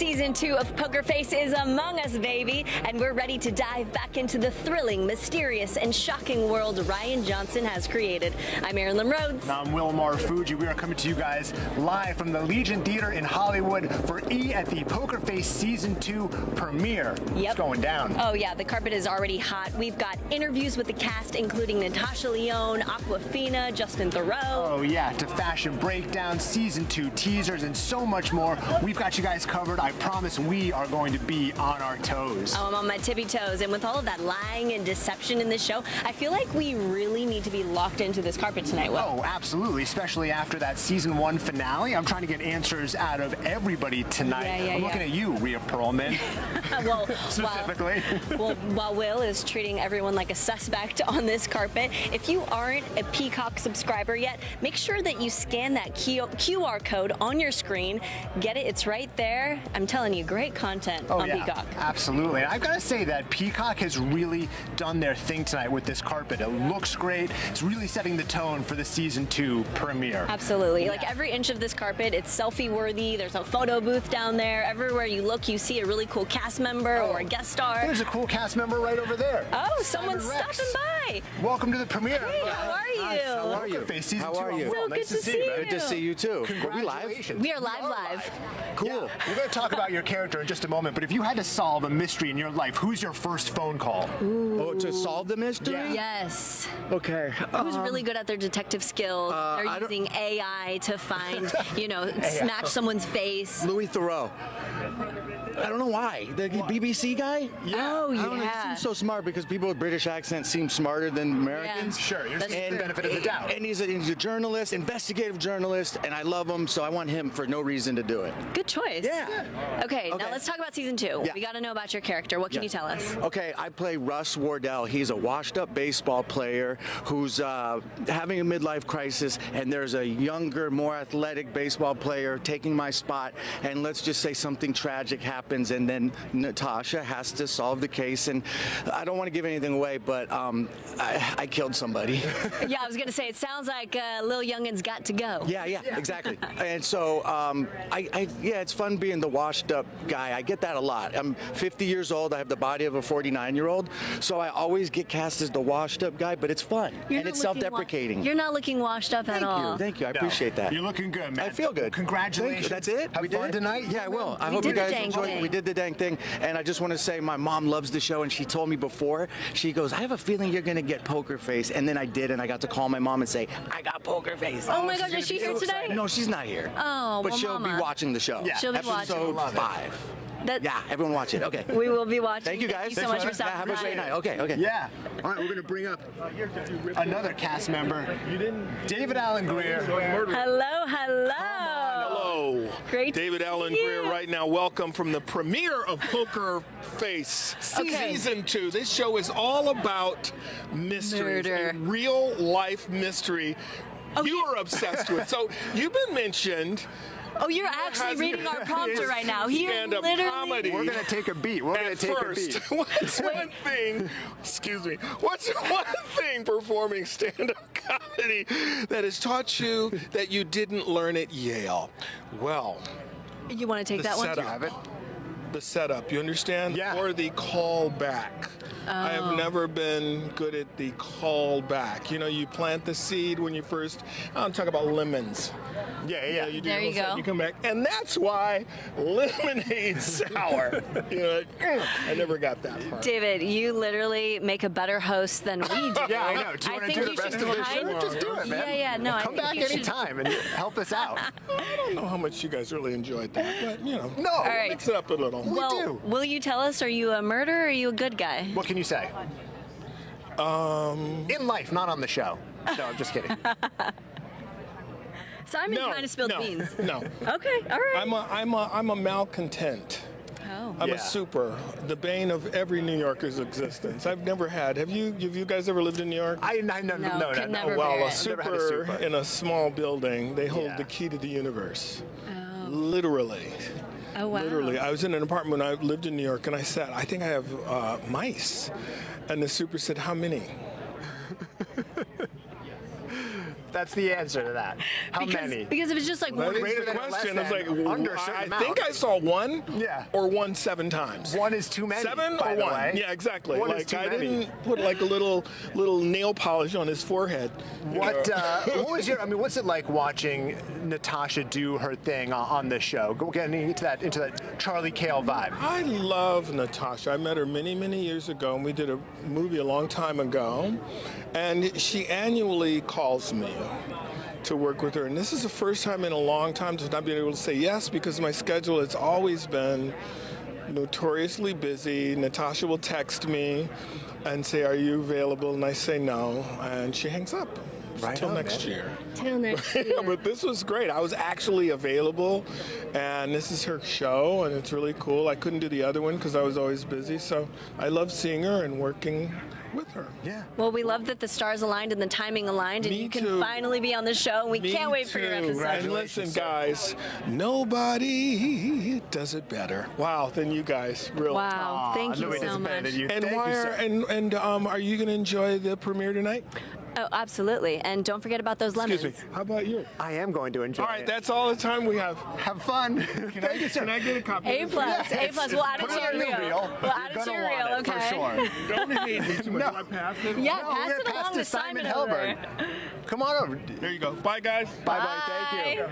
Season 2 of Poker Face is among us, baby, and we're ready to dive back into the thrilling, mysterious, and shocking world Rian Johnson has created. I'm Marilyn Rhodes. And I'm Wilmar Fuji. We are coming to you guys live from the Legion Theater in Hollywood for E at the Poker Face Season 2 premiere. Yep. It's going down. Oh yeah, the carpet is already hot. We've got interviews with the cast, including Natasha Lyonne, Awkwafina, Justin Theroux. Oh yeah, to fashion breakdown, Season 2 teasers, and so much more. We've got you guys covered. I promise we are going to be on our toes. Oh, I'm on my tippy toes, and with all of that lying and deception in this show, I feel like we really need to be locked into this carpet tonight, Will. Oh, absolutely, especially after that Season 1 finale. I'm trying to get answers out of everybody tonight. I'm looking at you, Rhea Perlman. Well, specifically. While Will is treating everyone like a suspect on this carpet, if you aren't a Peacock subscriber yet, make sure that you scan that QR code on your screen. Get it, it's right there. I'm telling you, great content on Peacock. Absolutely. And I've got to say that Peacock has really done their thing tonight with this carpet. It looks great. It's really setting the tone for the Season 2 premiere. Absolutely. Like every inch of this carpet, it's selfie worthy. There's a photo booth down there. Everywhere you look, you see a really cool cast member or a guest star. There's a cool cast member right over there. Oh, someone's stopping by. Welcome to the premiere. Hey, how are you? Nice. How are you? How are you? So nice good to see you. Good to see you too. Congratulations. Are we live? We are live. Cool. Yeah. We're going to talk about your character in just a moment, but if you had to solve a mystery in your life, who's your first phone call? Oh, to solve the mystery? Yeah. Yes. Okay. Who's really good at their detective skills? They're using AI to find, snatch someone's face. Louis Theroux. I don't know why. The BBC guy? Oh, I don't know, he seems so smart because people with British accents seem smarter than Americans. Yeah. Sure, you're the benefit of the doubt. And he's a journalist, investigative journalist, and I love him, so I want him for no reason to do it. Good choice. Yeah. Okay, now let's talk about Season 2. Yeah. We got to know about your character. What can you tell us? Okay, I play Russ Wardell. He's a washed-up baseball player who's having a midlife crisis, and there's a younger, more athletic baseball player taking my spot, and let's just say something tragic happens, and then Natasha has to solve the case, and I don't want to give anything away, but I killed somebody. Yeah, I was going to say, it sounds like Lil Youngin's got to go. Yeah, exactly. And so, it's fun being the washed-up guy. I get that a lot. I'm 50 years old. I have the body of a 49-year-old, so I always get cast as the washed-up guy, but it's fun, and it's self-deprecating. You're not looking washed up at all. Thank you. I appreciate that. You're looking good, man. I feel good. Congratulations. That's it? Have fun tonight? Yeah, I will. I We hope you did the guys dang enjoy thing. it. We did the dang thing, and I just want to say my mom loves the show, and she told me before, she goes, I have a feeling you're going to get Poker Face, and then I did, and I got to call my mom and say, I got Poker Face. Oh my gosh, is she here today? No, she's not here. Oh, but well, she'll Mama. be watching the show. Yeah. She'll be watching. Episode 5. Yeah, everyone watch it. Okay. We will be watching. Thank you guys. Thank you so much for Yeah, stopping have a by. great night. Okay. Yeah. All right, we're going to bring up another cast member, David Allen Greer. Hello. Hello. Great to David see Allen you. Greer right now. Welcome from the premiere of Poker Face Season 2. This show is all about mysteries, Murder. a real life mystery you are obsessed with. So you've been mentioned. Oh, you're actually reading our prompter right now. He Stand-up literally. comedy. We're going to take a beat. We're going to take a beat. What's one thing, excuse me, what's one thing performing stand-up comedy that has taught you that you didn't learn at Yale? Well, You want to take that one? setup. Have it? The setup, you understand? Yeah. Or the callback. I have never been good at the callback. You plant the seed when you first, I'm talking about lemons. Yeah. You do There you all of a sudden go. You come back, and that's why lemonade sour. I never got that part. David, you literally make a better host than we do. Yeah, I know. Do you want to do the rest of the show? Just do it, man. Yeah, no, I Come think back you should. anytime and help us out. I don't know how much you guys really enjoyed that, but No. All right. mix it up a little. Well, do. will you tell us, are you a murderer or are you a good guy? What can you say? In life, not on the show. No, I'm just kidding. Simon kind of spilled beans. No. Okay, all right. I'm a malcontent. Oh. I'm Yeah. a super, the bane of every New Yorker's existence. I've never had. Have you guys ever lived in New York? No. could never Well, bear a it. super in a small building, they hold Yeah. the key to the universe. Literally. Oh, wow. Literally. I was in an apartment when I lived in New York, and I said, I think I have mice. And the super said, how many? That's the answer to that. How many? Because if it's just like That one is Greater the than or less question. I was like, than, under a certain I amount. think I saw one. Yeah. Or one 7 times. One is too many. 7 by or the 1? way. Yeah, exactly. One like is too I many. didn't put like a little nail polish on his forehead. What was your? I mean, what's it like watching Natasha do her thing on this show? Go getting into that Charlie Cale vibe. I love Natasha. I met her many, many years ago, and we did a movie a long time ago. And she annually calls me to work with her. And this is the first time in a long time to not be able to say yes, because my schedule has always been notoriously busy. Natasha will text me and say, "Are you available?" And I say no, and she hangs up. Right Till on, next man. year. till next year. Yeah, but this was great. I was actually available, and this is her show, and it's really cool. I couldn't do the other one because I was always busy, so I love seeing her and working with her. Yeah. Well, we love that the stars aligned and the timing aligned, and Me you can too. finally be on the show. And we Me can't wait for your too. episode. And listen, guys, nobody does it better. Wow, than you guys, really. Wow, thank you nobody does so it better much. than you. And Thank why you, are sir. are you going to enjoy the premiere tonight? Oh, absolutely. And don't forget about those lemons. Excuse me. How about you? I am going to enjoy All right, it. that's all the time we have. Have fun. Thank you, sir. Can I get a copy? A of this? plus, A plus. We'll add it Put to it your on your reel. reel. We'll add You're it to your gonna reel, want it, okay? for sure. Don't hate me too much. No. Do I pass it? Yeah, No, pass we're it gonna along pass to to Simon Simon Helberg. Come on over. There you go. Bye, guys. Bye-bye. Thank you.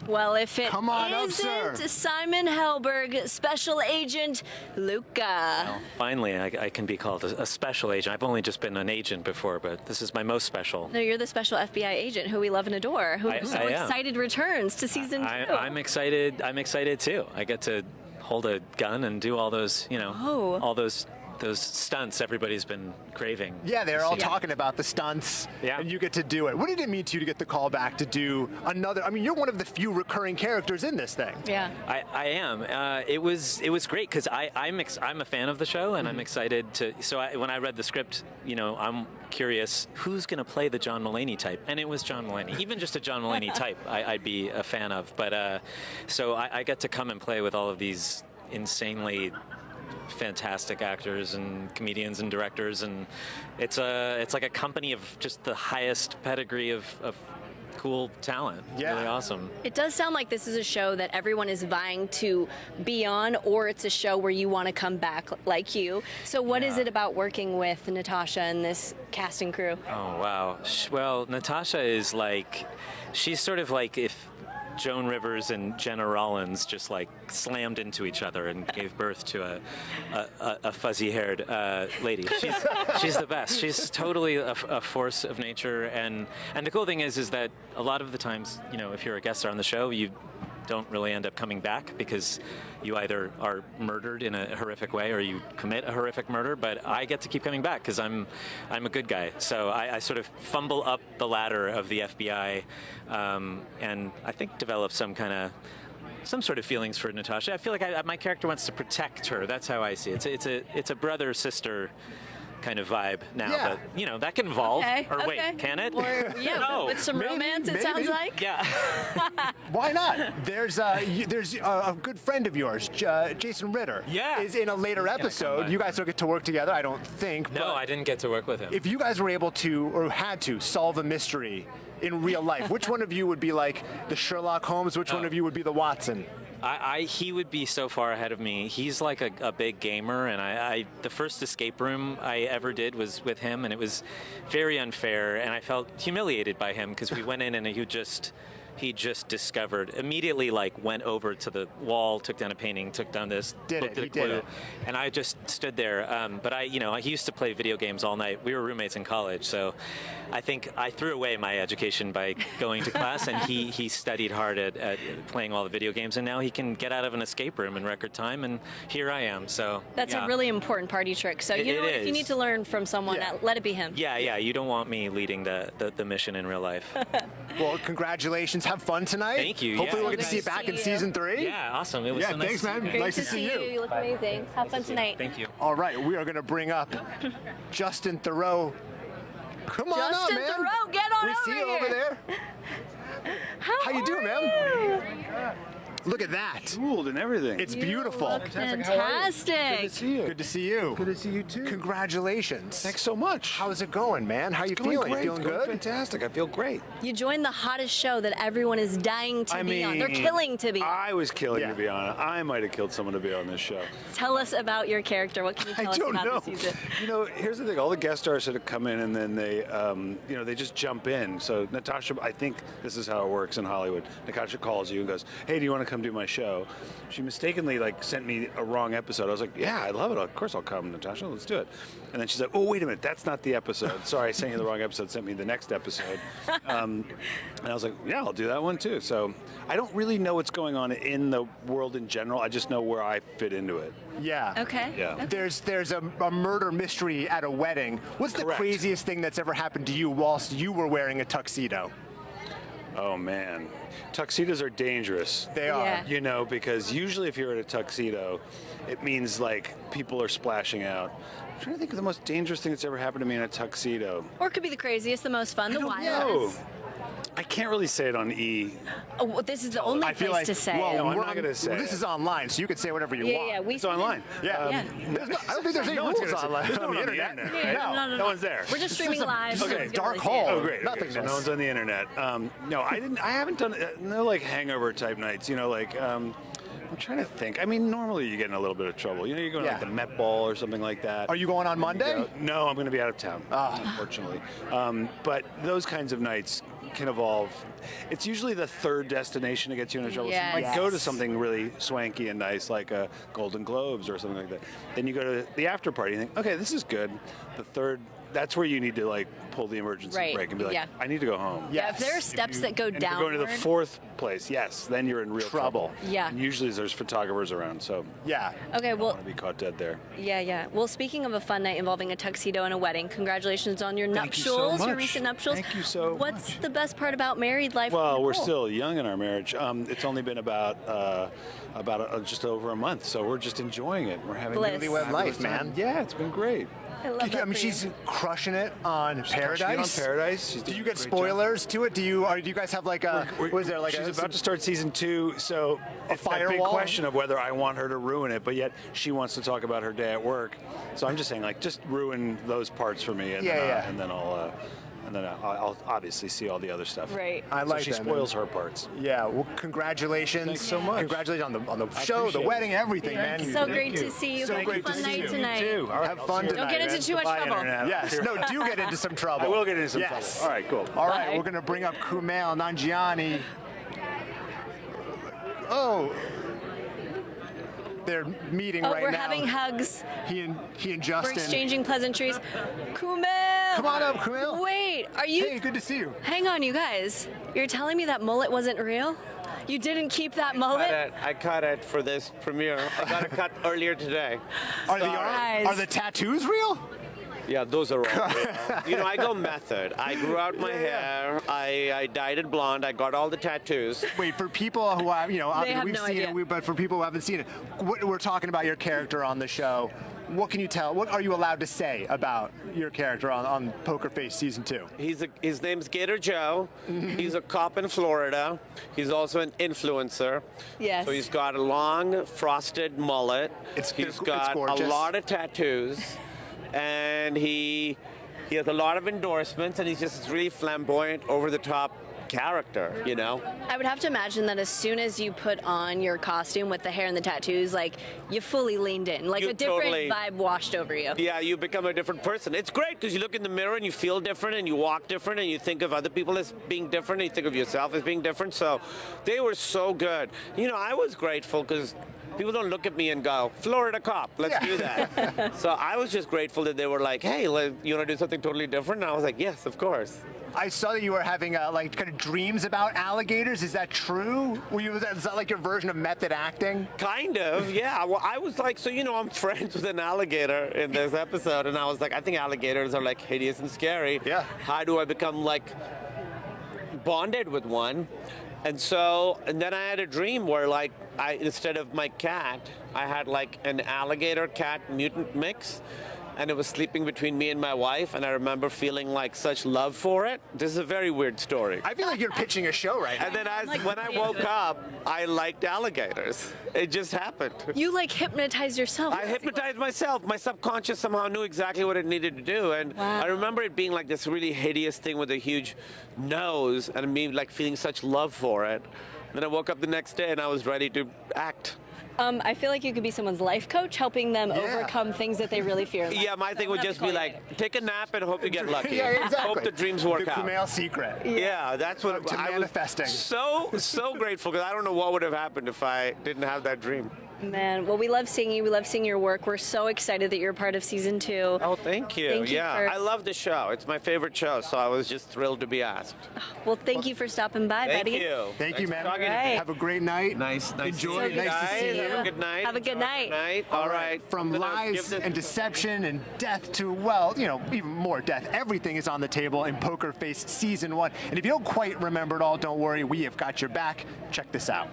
Well, if it Come on up, isn't sir. Simon Helberg, Special Agent Luca. Finally, I can be called a special agent. I've only just been an agent before, but this is my most special. No, you're the special FBI agent who we love and adore, who I so am. excited returns to season 2. I'm excited. I'm excited too. I get to hold a gun and do all those, all those stunts everybody's been craving. Yeah, they're all Yeah. talking about the stunts, Yeah. and you get to do it. What did it mean to you to get the call back to do another? I mean, you're one of the few recurring characters in this thing. Yeah. I am. It was great because I'm a fan of the show, and I'm excited to. So when I read the script, I'm curious who's going to play the John Mulaney type, and it was John Mulaney. Even just a John Mulaney type, I'd be a fan of. But so I get to come and play with all of these insanely fantastic actors and comedians and directors, and it's like a company of just the highest pedigree of cool talent. Yeah. Really awesome. It does sound like this is a show that everyone is vying to be on, or it's a show where you want to come back like you. So what is it about working with Natasha and this cast and crew? Oh, wow. Well, Natasha is she's sort of like if Joan Rivers and Jenna Rollins just slammed into each other and gave birth to a fuzzy-haired lady. She's the best. She's totally a force of nature, and the cool thing is that a lot of the times, if you're a guest star on the show, you don't really end up coming back because you either are murdered in a horrific way or you commit a horrific murder. But I get to keep coming back because I'm a good guy. So I sort of fumble up the ladder of the FBI, and I think develop some sort of feelings for Natasha. I feel like my character wants to protect her. That's how I see it. It's a brother sister kind of vibe now, Yeah. but that can evolve. Okay, Or okay. wait, can it? Or, yeah, No. with some Maybe, romance, it maybe. sounds like. Yeah. Why not? There's a good friend of yours, Jason Ritter. Yeah. Is in a later come episode. by. You guys don't get to work together, I don't think. No, but I didn't get to work with him. If you guys were able to, or had to, solve a mystery in real life, which one of you would be like the Sherlock Holmes? Which one of you would be the Watson? He would be so far ahead of me. He's like a big gamer, and the first escape room I ever did was with him, and it was very unfair, and I felt humiliated by him because we went in and he just discovered immediately, went over to the wall, took down a painting, took down this, looked at a clue, and I just stood there. But he used to play video games all night. We were roommates in college, so I think I threw away my education by going to class, and he studied hard at playing all the video games, and now he can get out of an escape room in record time, and here I am. So That's a really important party trick. So It if you is. need to learn from someone, Yeah. let it be him. Yeah, you don't want me leading the mission in real life. Well, congratulations. Have fun tonight. Thank you. Hopefully Yeah. we'll get to see you Nice to back in see season 3. Yeah, awesome. It was Yeah, so nice thanks, to man. see you. Great Nice to see you. You look amazing. Have fun tonight. Thank you. All right, we are going to bring up Justin Theroux. Come on Justin up, man. Theroux, get on we over see you here. over there. How you doing, ma'am? Look at that. Jeweled and everything. It's beautiful. Fantastic. Good to see you. Good to see you. Good to see you too. Congratulations. Thanks so much. How's it going, man? How you It's going feeling? great. Feeling It's going good? Fantastic. I feel great. You joined the hottest show that everyone is dying to be on. They're killing to be on. I was killing Yeah. to be on it. I might have killed someone to be on this show. Tell us about your character. What can you tell us about this season? You know, here's the thing. All the guest stars sort of come in and then they, they just jump in. So Natasha, I think this is how it works in Hollywood. Natasha calls you and goes, "Hey, do you want to come do my show?" She mistakenly sent me a wrong episode. I was like, "Yeah, I love it. Of course I'll come, Natasha. Let's do it." And then she's like, "Oh, wait a minute. That's not the episode. Sorry, I sent you the wrong episode. Sent me the next episode." And I was like, "Yeah, I'll do that one too." So I don't really know what's going on in the world in general. I just know where I fit into it. Yeah. Okay. Yeah. Okay. There's a murder mystery at a wedding. What's the Correct. craziest thing that's ever happened to you whilst you were wearing a tuxedo? Oh man, tuxedos are dangerous. They are. Yeah. You know, because usually if you're in a tuxedo, it means people are splashing out. I'm trying to think of the most dangerous thing that's ever happened to me in a tuxedo. Or it could be the craziest, the most fun, the No, wildest. I can't really say it on E. Oh, well, this is the only I feel place like to say well, it. No, I'm we're not gonna say this it. is online, so you can say whatever you want. Yeah, It's online. Yeah. Yeah. I don't think there's any No one's rules gonna say- online there's no on one the on the internet. internet, right? No. No one's there. We're just streaming live. so okay, no one's gonna dark really see hole. it. Oh, great. Okay, Nothingness. so no one's on the internet. No, I haven't done no hangover type nights. I'm trying to think. I mean, normally you get in a little bit of trouble. You're going to Yeah. the Met Ball or something like that. Are you going on Monday? No, I'm going to be out of town, unfortunately. But those kinds of nights can evolve. It's usually the third destination that gets you into trouble. Yes. So you might go to something really swanky and nice, like a Golden Globes or something like that. Then you go to the after party and think, okay, this is good. The third, that's where you need to pull the emergency Right. brake and be like, Yeah. I need to go home. Yeah, if there are steps that go And if you're going to the downward. fourth place, yes, then you're in real trouble. Yeah. And usually there's photographers around, so Yeah. Okay, I well, want to be caught dead there. yeah. Well, speaking of a fun night involving a tuxedo and a wedding, congratulations on your Thank you so nuptials, your much. recent nuptials. Thank you so What's much. the best part about married life? with Well, we're Nicole? still young in our marriage. It's only been about just over a month, so we're just enjoying it. We're having Bliss. a Newlywed fabulous life, time. man. Yeah, it's been great. I love that I mean, for she's you. crushing it on Paradise. On Paradise. She's Do doing you a get great job. spoilers to it? Do you guys have was there She's about to start season 2, so it's that big firewall? question of whether I want her to ruin it, but yet she wants to talk about her day at work. So I'm just saying, just ruin those parts for me, and then I'll obviously see all the other stuff. Right. I like so she that, man. spoils her parts. Yeah, well, congratulations. Thanks so much. Congratulations on the show, the appreciate it. wedding, everything, man. So great to see you. So Have a great to fun see night you. tonight. You too. All right, Have I'll fun see you tonight. Don't get into man. too much Bye, trouble. Internet. Yes, no, do get into some trouble. I will get into some yes. trouble. All right, cool. All right, Bye. we're going to bring up Kumail Nanjiani. Oh, they're meeting Oh, right we're now. having hugs. He and We're Justin. exchanging pleasantries. Kumail! Come on up, Kumail. Wait, are you... Hey, good to see you. Hang on, you guys. You're telling me that mullet wasn't real? You didn't keep that mullet? I cut it for this premiere. I got a cut earlier today. Are Guys. the tattoos real? Yeah, those are all real. I go method. I grew out my hair. I dyed it blonde. I got all the tattoos. Wait, for people who have, obviously have we've no seen idea. it, but for people who haven't seen it, we're talking about your character on the show. What can you tell? What are you allowed to say about your character on Poker Face Season 2? His name's Gator Joe. He's a cop in Florida. He's also an influencer. Yes. So he's got a long frosted mullet. It's got a gorgeous. lot of tattoos. And he has a lot of endorsements, and he's just this really flamboyant, over-the-top character, I would have to imagine that as soon as you put on your costume with the hair and the tattoos, you fully leaned in. You A different totally- vibe washed over you. Yeah, you become a different person. It's great because you look in the mirror and you feel different and you walk different and you think of other people as being different and you think of yourself as being different. So they were so good. I was grateful because people don't look at me and go, Florida cop, let's do that. So I was just grateful that they were like, hey, you want to do something totally different? And I was like, yes, of course. I saw that you were having kind of dreams about alligators. Is that true? Is that like your version of method acting? Kind of, yeah. Well, I was like, I'm friends with an alligator in this episode, and I was like, I think alligators are hideous and scary. Yeah. How do I become bonded with one? And then I had a dream where instead of my cat, I had an alligator cat mutant mix. and it was sleeping between me and my wife, and I remember feeling like such love for it. This is a very weird story. I feel like you're pitching a show right now. And then when I woke up, I liked alligators. It just happened. You like hypnotized yourself. I hypnotized myself. My subconscious somehow knew exactly what it needed to do. And Wow. I remember it being like this really hideous thing with a huge nose and me like feeling such love for it. Then I woke up the next day and I was ready to act. I feel like you could be someone's life coach, helping them overcome things that they really fear in life. Yeah, my thing would just be like, take a nap and hope you get lucky. Yeah, exactly. Hope the dreams work the out. Kumail secret. Yeah, that's what To I manifesting. was so grateful because I don't know what would have happened if I didn't have that dream. Man, well, we love seeing you. We love seeing your work. We're so excited that you're part of season 2. Oh, thank you. Thank you yeah, for- I love the show. It's my favorite show, so I was just thrilled to be asked. Well, thank you for stopping by, Thank buddy. you. Thank you, Thanks man. for talking to me. Right. Have a great night. Nice Enjoy. seeing you Nice to guys. see you. Have a good night. Have a good night. All right. From I'm gonna give lies this- and deception and death to, well, even more death. Everything is on the table in Poker Face Season 1. And if you don't quite remember it all, don't worry. We have got your back. Check this out.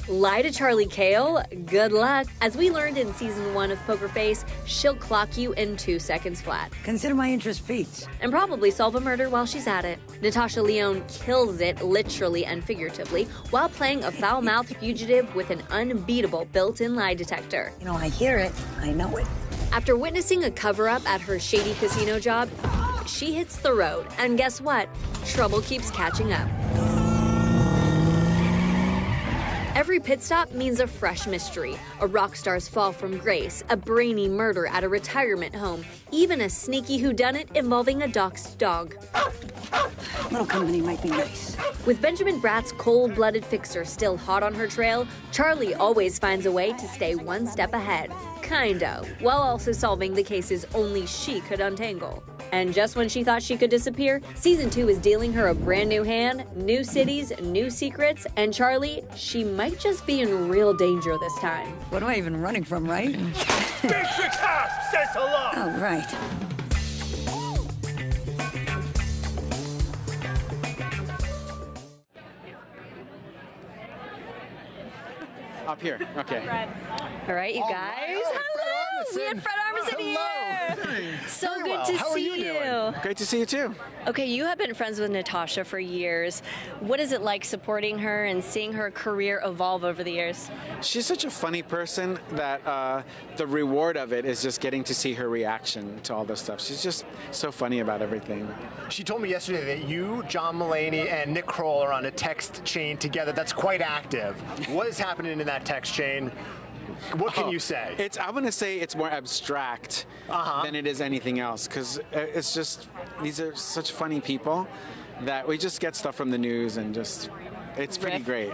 Lie to Charlie Kale? Good luck. As we learned in season 1 of Poker Face, she'll clock you in 2 seconds flat. Consider my interest piqued. And probably solve a murder while she's at it. Natasha Lyonne kills it, literally and figuratively, while playing a foul-mouthed fugitive with an unbeatable built-in lie detector. You know, I hear it, I know it. After witnessing a cover-up at her shady casino job, she hits the road. And guess what? Trouble keeps catching up. Every pit stop means a fresh mystery, a rock star's fall from grace, a brainy murder at a retirement home, even a sneaky whodunit involving a doxed dog. Little company might be nice. With Benjamin Bratt's cold-blooded fixer still hot on her trail, Charlie always finds a way to stay one step ahead. Kinda, while also solving the cases only she could untangle. And just when she thought she could disappear, season 2 is dealing her a brand new hand, new cities, new secrets, and Charlie, she might just be in real danger this time. What am I even running from, right? Basic task says hello. Oh, right. Up here, okay. All right, you All guys. right. Oh, Hello! Fred We have Armisen. Fred Armisen here. So Very good well. to How are you see doing? Great to see you too. Okay, you have been friends with Natasha for years. What is it like supporting her and seeing her career evolve over the years? She's such a funny person that the reward of it is just getting to see her reaction to all this stuff. She's just so funny about everything. She told me yesterday that you, John Mulaney, and Nick Kroll are on a text chain together that's quite active. What is happening in that text chain? What can you say? I'm going to say it's more abstract than it is anything else, because it's just, these are such funny people that we just get stuff from the news and just, it's pretty Riff. great.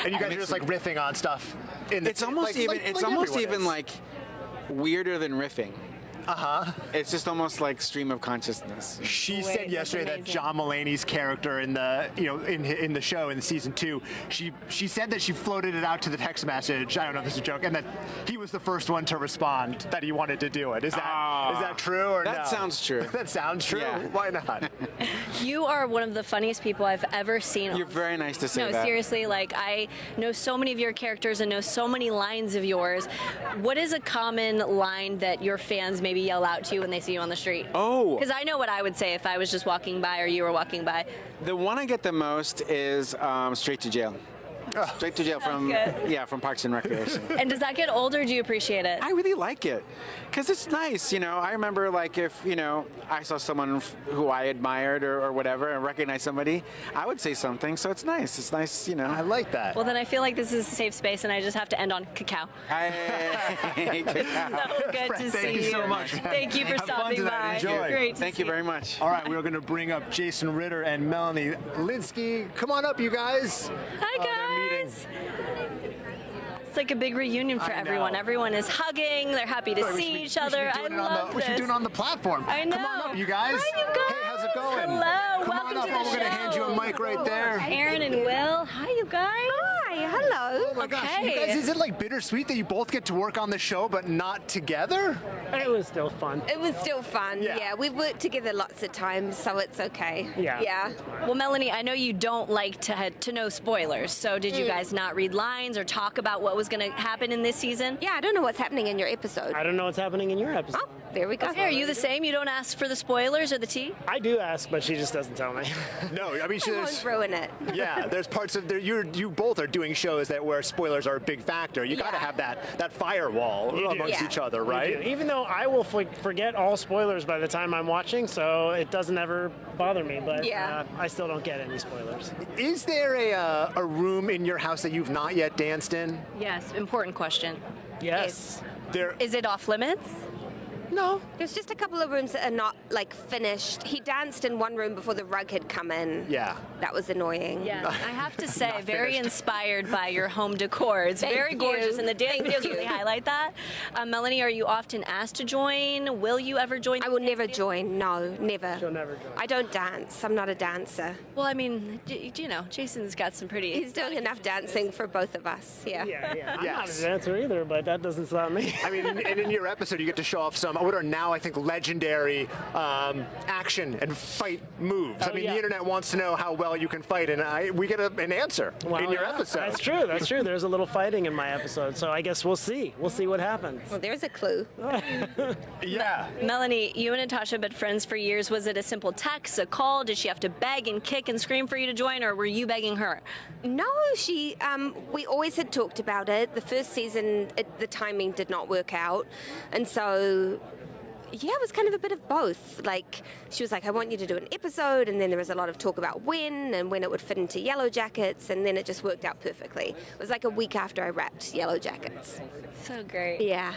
And you guys are just like riffing on stuff. It's almost even, like weirder than riffing. It's just almost like stream of consciousness. She Wait, said that's yesterday that amazing. John Mulaney's character in the in the show in season 2, she said that she floated it out to the text message. I don't know if this is a joke, and that he was the first one to respond that he wanted to do it. Is that true or That no? sounds true. That sounds true. Yeah. Why not? You are one of the funniest people I've ever seen. You're very nice to say No, that. seriously, like I know so many of your characters and know so many lines of yours. What is a common line that your fans maybe yell out to you when they see you on the street? Oh. Because I know what I would say if I was just walking by or you were walking by. The one I get the most is straight to jail. Straight to jail from good. from Parks and Recreation. And does that get old or do you appreciate it? I really like it because it's nice. I remember like if I saw someone who I admired or whatever and recognized somebody, I would say something. So it's nice. It's nice. I like that. Well, then I feel like this is a safe space and I just have to end on cacao. Hey, So good to see Thank you so much. Thank you for Have fun stopping tonight. by. Enjoy. Great to Thank see you very much. All right, we're going to bring up Jason Ritter and Melanie Lynskey. Come on up, you guys. Hi, they're meeting. guys. It's like a big reunion for I know. everyone. Everyone is hugging. They're happy to We see should- each other. I love We should do it this. on the platform. I know. Come on up, you guys. Hi, you guys. Hey, how's it going? Hello, Come welcome on up. to the We're going to hand you a mic right there. Aaron and Will, hi you guys. Hi, hello. Oh my gosh, Okay. you guys, is it like bittersweet that you both get to work on the show but not together? It was still fun. It was still fun. Yeah. Yeah, we've worked together lots of times, so it's okay. Yeah. Yeah. Well, Melanie, I know you don't like to know spoilers, so did you guys not read lines or talk about what was going to happen in this season? Yeah, I don't know what's happening in your episode. I don't know what's happening in your episode. Oh, there we go. Okay, are you the same? You don't ask for the spoilers or the tea? I do ask, but she just doesn't tell me. No, I mean, I won't ruin it. yeah, there's parts of you both are doing shows that where spoilers are a big factor. You got to have that firewall You do. amongst Yeah. each other, You right? do. Even though I will forget all spoilers by the time I'm watching, so it doesn't ever bother me. But Yeah. I still don't get any spoilers. Is there a room in your house that you've not yet danced in? Yes, important question. Yes. There. Is it off limits? No. There's just a couple of rooms that are not like finished. He danced in one room before the rug had come in. Yeah. That was annoying. Yeah, I have to say, Not very finished. inspired by your home decor. It's Thank very you. gorgeous, and the dance Thank videos you. really highlight that. Melanie, are you often asked to join? Will you ever join? I will never join. No, never. She'll never join. I don't dance. I'm not a dancer. Well, I mean, you know, Jason's got some pretty. He's doing enough dancing for both of us. Yeah. Yeah. I'm Yes. not a dancer either, but that doesn't stop me. I mean, and in your episode, you get to show off some what are now, I think, legendary action and fight moves. Oh, I mean, yeah. the internet wants to know how well you can fight, and we get an answer Well, in your yeah, episode. That's true. That's true. There's a little fighting in my episode, so I guess we'll see. We'll see what happens. Well, there's a clue. Yeah. Melanie, you and Natasha have been friends for years. Was it a simple text, a call? Did she have to beg and kick and scream for you to join, or were you begging her? No, she. We always had talked about it. The first season, the timing did not work out, and so. Yeah, it was kind of a bit of both. Like, she was like, I want you to do an episode, and then there was a lot of talk about when it would fit into Yellow Jackets, and then it just worked out perfectly. It was like a week after I wrapped Yellow Jackets. So great. Yeah.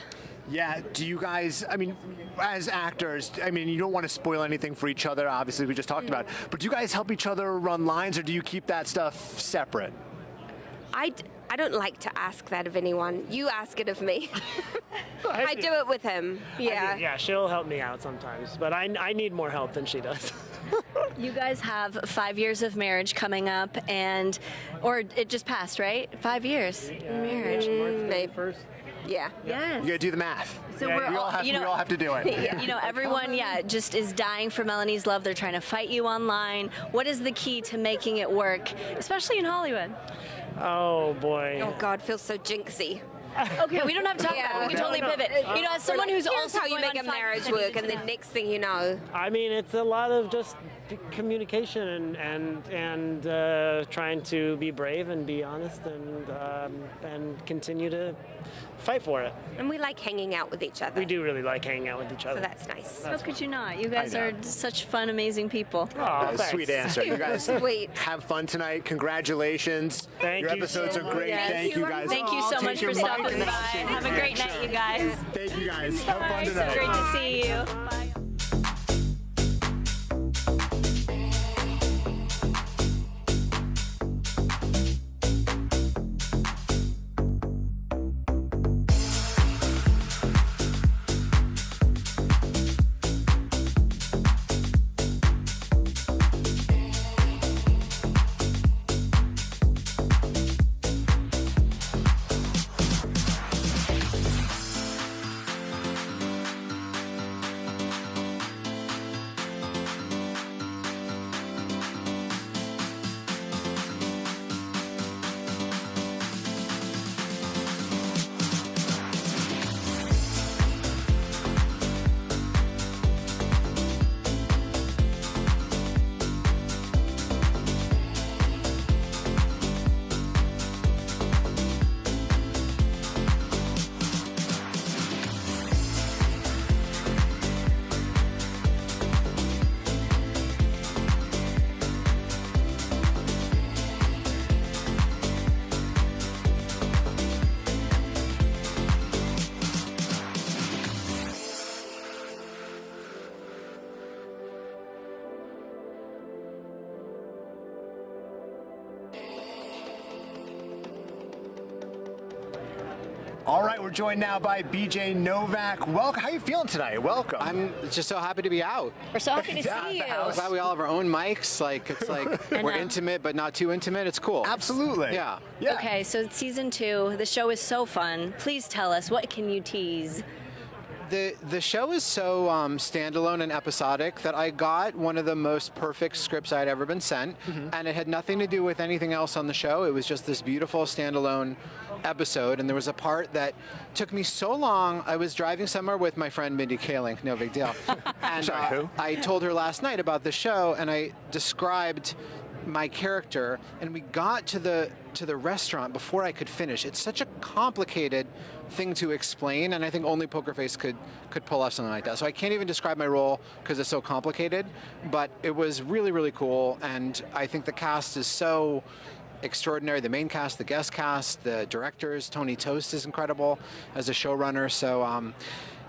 Yeah, do you guys, I mean, as actors, I mean, you don't want to spoil anything for each other, obviously, we just talked about, but do you guys help each other run lines, or do you keep that stuff separate? I don't like to ask that of anyone. You ask it of me. I do it with him. Yeah. Yeah, she'll help me out sometimes, but I need more help than she does. You guys have 5 years of marriage coming up, or it just passed, right? 5 years in marriage. Maybe. First. Yeah. Yes. You gotta do the math. So we we're all have to do it. You know, everyone, just is dying for Melanie's love. They're trying to fight you online. What is the key to making it work, especially in Hollywood? Oh boy. Oh God, feels so jinxy. Okay, we don't have to talk about it. We can totally pivot. You know, as someone who's Here's also how you going make on a 5 marriage years, I work, need and to the know. next thing you know, I mean, it's a lot of just communication and trying to be brave and be honest and continue to fight for it. and we like hanging out with each other. We do really like hanging out with each other. So that's nice. How could you not? You guys I know. are such fun, amazing people. Aw, That was a thanks. sweet answer. You guys Sweet. have fun tonight. Congratulations. Thank Your you episodes so are much. great. Thank you guys. Thank you so Take much your for mic stopping and by. then- Have a great night, you guys. Thank you guys. Have fun So tonight. great to see you. Bye. All right, we're joined now by BJ Novak. Welcome. How are you feeling tonight? Welcome. I'm just so happy to be out. We're so happy to see you. I'm glad we all have our own mics. Like it's like we're intimate, but not too intimate. It's cool. Absolutely. Yeah. Okay, so it's season 2. The show is so fun. Please tell us, what can you tease? The show is so standalone and episodic that I got one of the most perfect scripts I'd ever been sent, and it had nothing to do with anything else on the show. It was just this beautiful standalone episode, and there was a part that took me so long. I was driving somewhere with my friend Mindy Kaling, no big deal, and Sorry, who? I told her last night about the show, and I described my character, and we got to the restaurant before I could finish. It's such a complicated thing to explain, and I think only Pokerface could pull off something like that. So I can't even describe my role because it's so complicated, but it was really, really cool, and I think the cast is so extraordinary. The main cast, the guest cast, the directors. Tony Tost is incredible as a showrunner, so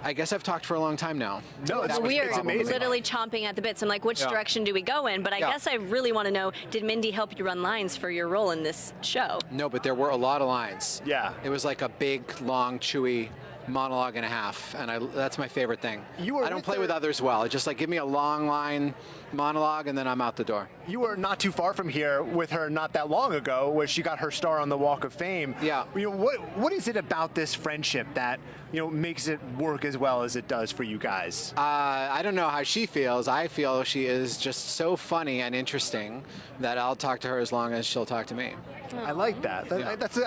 I guess I've talked for a long time now. No, it's amazing. Literally chomping at the bits. I'm like, which direction do we go in? But I guess I really want to know, did Mindy help you run lines for your role in this show? No, but there were a lot of lines. Yeah. It was like a big, long, chewy monologue and a half, and that's my favorite thing. I don't play with others well. It's just like, give me a long line monologue, and then I'm out the door. You were not too far from here with her not that long ago, where she got her star on the Walk of Fame. Yeah. You know, what is it about this friendship that makes it work as well as it does for you guys? I don't know how she feels. I feel she is just so funny and interesting that I'll talk to her as long as she'll talk to me. I like that. That's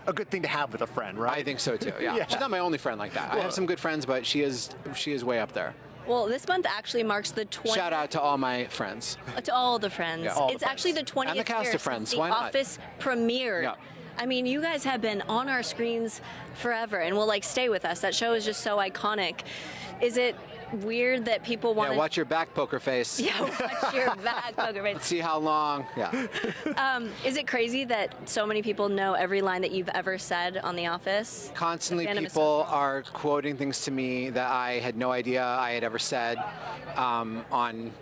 a good thing to have with a friend, right? I think so too. Yeah. She's not my only friend like that. I have some good friends, but she is way up there. Well, this month actually marks the 20th. Shout out to all my friends. To all the friends. Yeah, it's actually the 20th and the cast year of Friends. since Why The not? Office premiered. Yeah. I mean, you guys have been on our screens forever and will stay with us. That show is just so iconic. Is it weird that people want to... Yeah, watch your back, Pokerface. Yeah, watch your back, Pokerface. Let's see how long. Yeah. Is it crazy that so many people know every line that you've ever said on The Office? Constantly people are quoting things to me that I had no idea I had ever said on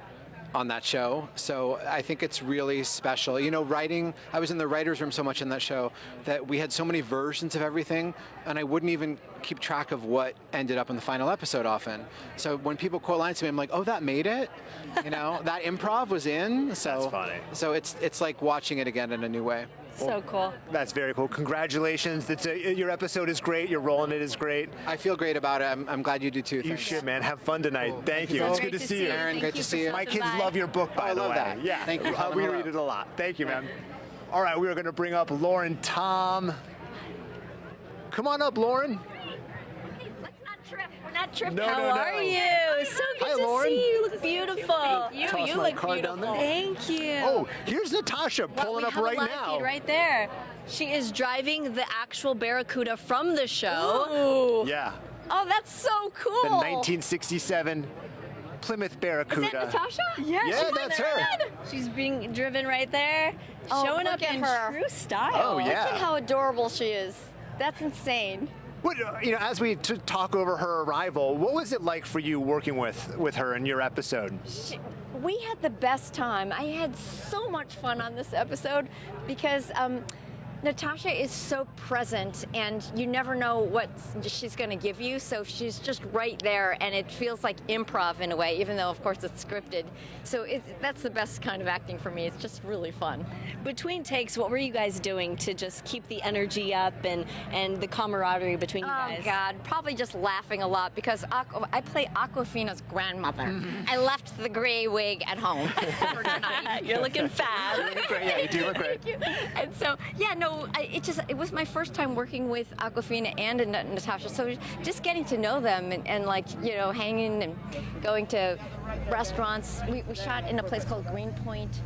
that show. So I think it's really special. Writing, I was in the writer's room so much in that show that we had so many versions of everything, and I wouldn't even keep track of what ended up in the final episode often. So when people quote lines to me, I'm like, oh, that made it? That improv was in? So, that's funny. So it's like watching it again in a new way. So cool. That's very cool. Congratulations. Your episode is great. Your role in it is great. I feel great about it. I'm glad you do too. You should, man. Have fun tonight. Cool. Thank you. It's good to see you. Aaron, great to see you. My kids love your book, by the way. I love that. Yeah. Thank you. We read it a lot. Thank you, man. All right, we are going to bring up Lauren Tom. Come on up, Lauren. We're not tripping. How are you? So good to Lauren. see you. You look beautiful. You look beautiful. Thank you. Oh, here's Natasha pulling up right now. Feed right there. She is driving the actual Barracuda from the show. Ooh. Yeah. Oh, that's so cool. The 1967 Plymouth Barracuda. Is that Natasha? Yeah, that's her. She's being driven right there, showing up in true style. Oh, yeah. Look at how adorable she is. That's insane. What, as we talk over her arrival, what was it like for you working with her in your episode? We had the best time. I had so much fun on this episode because Natasha is so present, and you never know what she's going to give you, so she's just right there, and it feels like improv in a way, even though, of course, it's scripted. So that's the best kind of acting for me. It's just really fun. Between takes, what were you guys doing to just keep the energy up and the camaraderie between you guys? Oh, God, probably just laughing a lot because I play Awkwafina's grandmother. I left the gray wig at home for tonight. You're looking fab. You're looking great. Yeah, you do look great. Thank you. And so, yeah, no, it was my first time working with Awkwafina and Natasha, so just getting to know them and hanging and going to restaurants. We shot in a place called Greenpoint,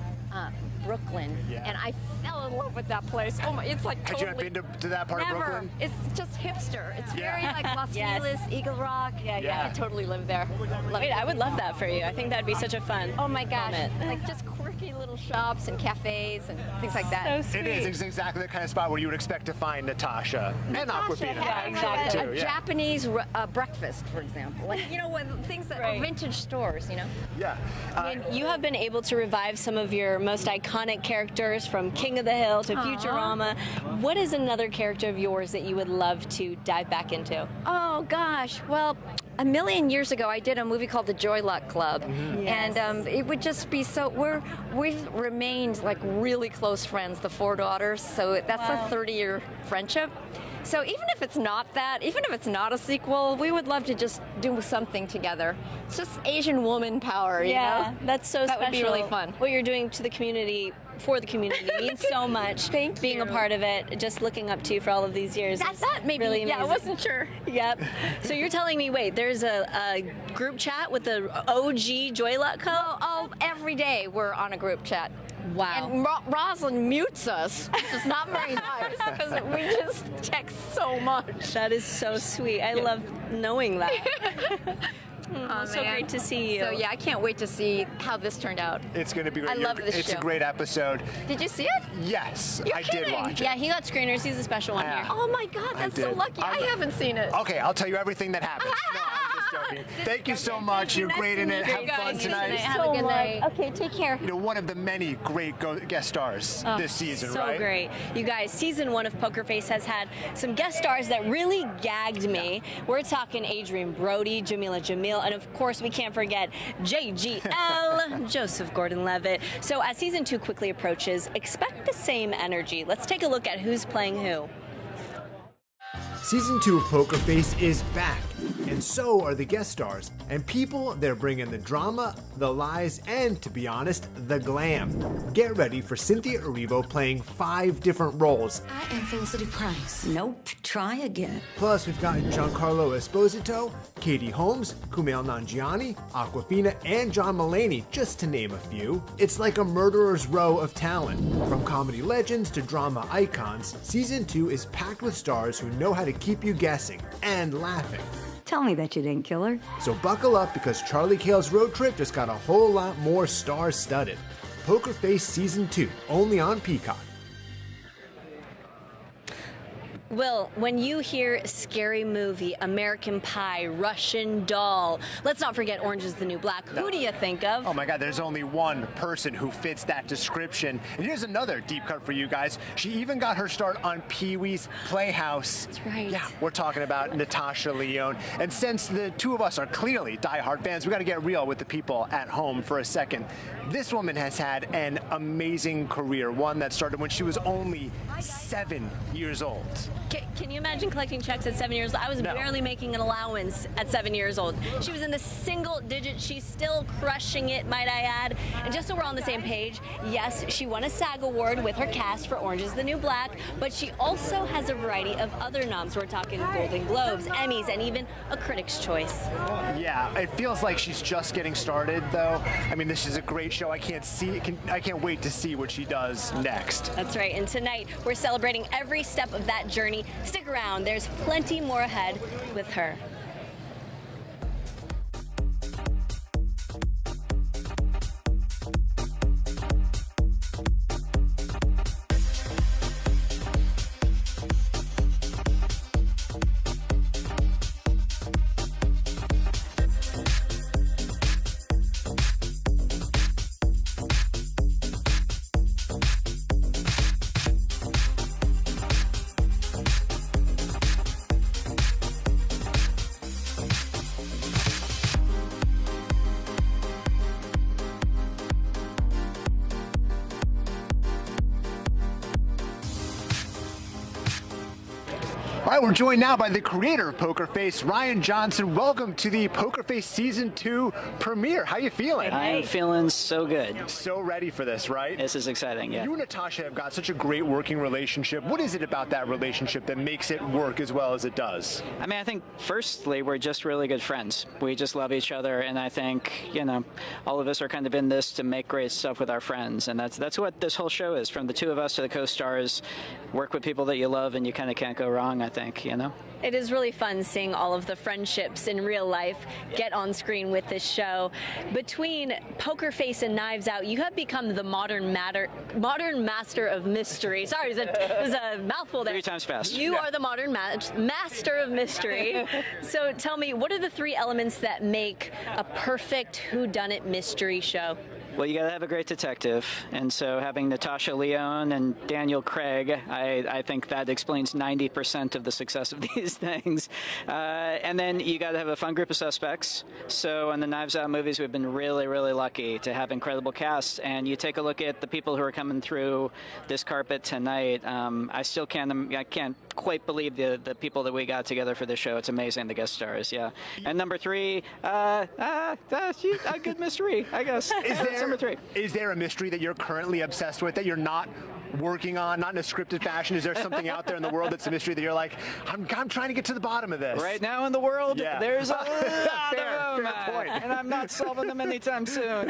Brooklyn, and I fell in love with that place. Oh my, it's like totally. Had you been to that part Never. of Brooklyn? It's just hipster. It's very like Los Feliz, Eagle Rock. Yeah. I could totally live there. Wait, I would love that for you. I think that'd be such a fun Oh my gosh, moment. like just quirky quirky little shops and cafes and things like that. So sweet. It is. It's exactly the kind of spot where you would expect to find Natasha and Awkwafina. Yeah, exactly. A Japanese breakfast, for example. Like, things that are vintage stores, Yeah. You have been able to revive some of your most iconic characters from King of the Hill to Futurama. What is another character of yours that you would love to dive back into? Oh, gosh. Well, a million years ago, I did a movie called The Joy Luck Club, Yes. and it would just be so. We've remained like really close friends, the four daughters. So that's a 30-year friendship. So even if it's not that, even if it's not a sequel, we would love to just do something together. It's just Asian woman power, you know? That's so that special. would be really fun. What you're doing to the community, for the community, means so much. Being a part of it, just looking up to you for all of these years. That's that maybe. Really amazing. Yeah, I wasn't sure. Yep. So you're telling me, wait, there's a group chat with the OG Joy Luck Club? Oh, every day we're on a group chat. Wow. And Rosalind mutes us, which is not very nice because we just text so much. That is so sweet. I love knowing that. So man. great to see you. So yeah, I can't wait to see how this turned out. It's going to be great. I love this It's show. a great episode. Did you see it? Yes, You're I kidding. did watch it. Yeah, he got screeners. He's a special one here. Oh my God, that's so did. lucky. I haven't seen it. Okay, I'll tell you everything that happens. No, I'm just joking. Thank you so much. You're great in it. Have fun tonight. Have a good night. Okay, take care. One of the many great guest stars this season, so right? great. You guys, season 1 of Poker Face has had some guest stars that really gagged me. We're talking Adrian Brody, Jamila Jamil, and of course we can't forget JGL, Joseph Gordon-Levitt. So as season 2 quickly approaches, expect the same energy. Let's take a look at who's playing who. Season 2 of Poker Face is back, and so are the guest stars, and people they're bringing the drama, the lies, and, to be honest, the glam. Get ready for Cynthia Erivo playing 5 different roles. I am Felicity Price. Nope, try again. Plus, we've got Giancarlo Esposito, Katie Holmes, Kumail Nanjiani, Awkwafina, and John Mulaney, just to name a few. It's like a murderer's row of talent. From comedy legends to drama icons, Season 2 is packed with stars who know how to keep you guessing and laughing. Tell me that you didn't kill her. So buckle up because Charlie Cale's road trip just got a whole lot more star-studded. Poker Face Season 2, only on Peacock. Will, when you hear Scary Movie, American Pie, Russian Doll, let's not forget Orange is the New Black, who do you think of? Oh my God, there's only one person who fits that description. And here's another deep cut for you guys. She even got her start on Pee-wee's Playhouse. That's right. Yeah, we're talking about Natasha Lyonne. And since the two of us are clearly diehard fans, we got to get real with the people at home for a second. This woman has had an amazing career, one that started when she was only 7 years old. Can you imagine collecting checks at 7 years old? I was barely making an allowance at 7 years old. She was in the single digits. She's still crushing it, might I add. And just so we're on the same page, yes, she won a SAG award with her cast for Orange is the New Black, but she also has a variety of other noms. We're talking Golden Globes, Emmys, and even a Critics' Choice. Yeah, it feels like she's just getting started, though. I mean, this is a great show. I can't wait to see what she does next. That's right. And tonight, we're celebrating every step of that journey. Stick around. There's plenty more ahead with her. All right, we're joined now by the creator of Poker Face, Rian Johnson. Welcome to the Poker Face Season 2 premiere. How you feeling? I'm feeling so good. So ready for this, right? This is exciting, yeah. You and Natasha have got such a great working relationship. What is it about that relationship that makes it work as well as it does? I mean, I think firstly, we're just really good friends. We just love each other, and I think, you know, all of us are kind of in this to make great stuff with our friends, and that's what this whole show is. From the two of us to the co-stars, work with people that you love, and you kind of can't go wrong. I think, It is really fun seeing all of the friendships in real life get on screen with this show. Between Poker Face and Knives Out, you have become the modern master of mystery. Sorry, it was a mouthful there. 3 times fast. You are the modern master of mystery. So tell me, what are the 3 elements that make a perfect whodunit mystery show? Well, you got to have a great detective, and so having Natasha Lyonne and Daniel Craig, I think that explains 90% of the success of these things. And then you got to have a fun group of suspects. So in the Knives Out movies, we've been really, really lucky to have incredible casts. And you take a look at the people who are coming through this carpet tonight. I can't quite believe the people that we got together for this show. It's amazing, the guest stars, yeah. And number 3, a good mystery, I guess. Number 3. Is there a mystery that you're currently obsessed with that you're not working on, not in a scripted fashion? Is there something out there in the world that's a mystery that you're like, I'm trying to get to the bottom of this? Right now in the world, there's a lot of them, fair point. and I'm not solving them anytime soon.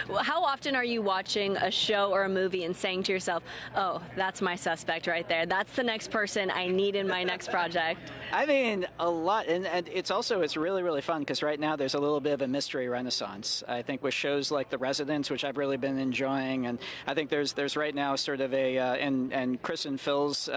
Well, how often are you watching a show or a movie and saying to yourself, oh, that's my suspect right there. That's the next person I need in my next project? I mean, a lot. And it's really, really fun because right now there's a little bit of a mystery renaissance. I think with shows like The Residents, which I've really been enjoying, and I think there's right now sort of a and Chris and Phil's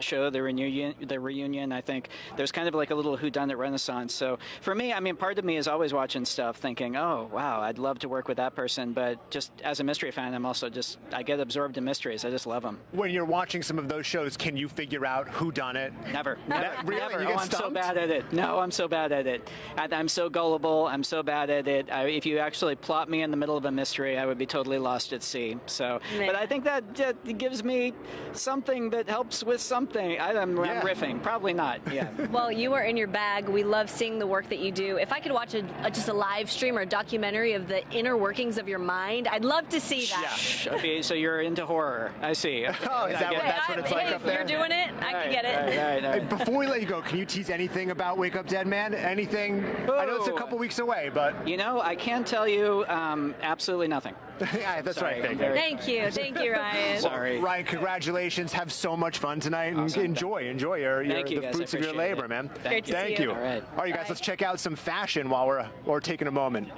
show, the reunion. I think there's kind of like a little whodunit renaissance. So for me, I mean, part of me is always watching stuff, thinking, oh wow, I'd love to work with that person. But just as a mystery fan, I'm also I get absorbed in mysteries. I just love them. When you're watching some of those shows, can you figure out who done it? Never. Really? Never. You get I'm so stumped? bad at it. No, I'm so bad at it. I'm so gullible. I'm so bad at it. If you actually plot me in the middle of a mystery, I would be totally lost at sea. So, but I think that gives me something that helps with something. I'm riffing. Probably not. Yeah. Well, you are in your bag. We love seeing the work that you do. If I could watch just a live stream or a documentary of the inner workings of your mind, I'd love to see that. Yeah. Okay, so you're into horror. I see. Oh, is that that's what it's like up there? If you're doing it, I can get it. All right. Before we let you go, can you tease anything about Wake Up Dead Man? Anything? I know it's a couple weeks away, but I can't tell you absolutely nothing. Yeah, that's Sorry, right. Thank you, Ryan. Sorry, Ryan. Congratulations. Have so much fun tonight, and awesome. enjoy the fruits of your labor, it. man. Great to Thank see you. you. All right, you guys. Let's check out some fashion while we're taking a moment.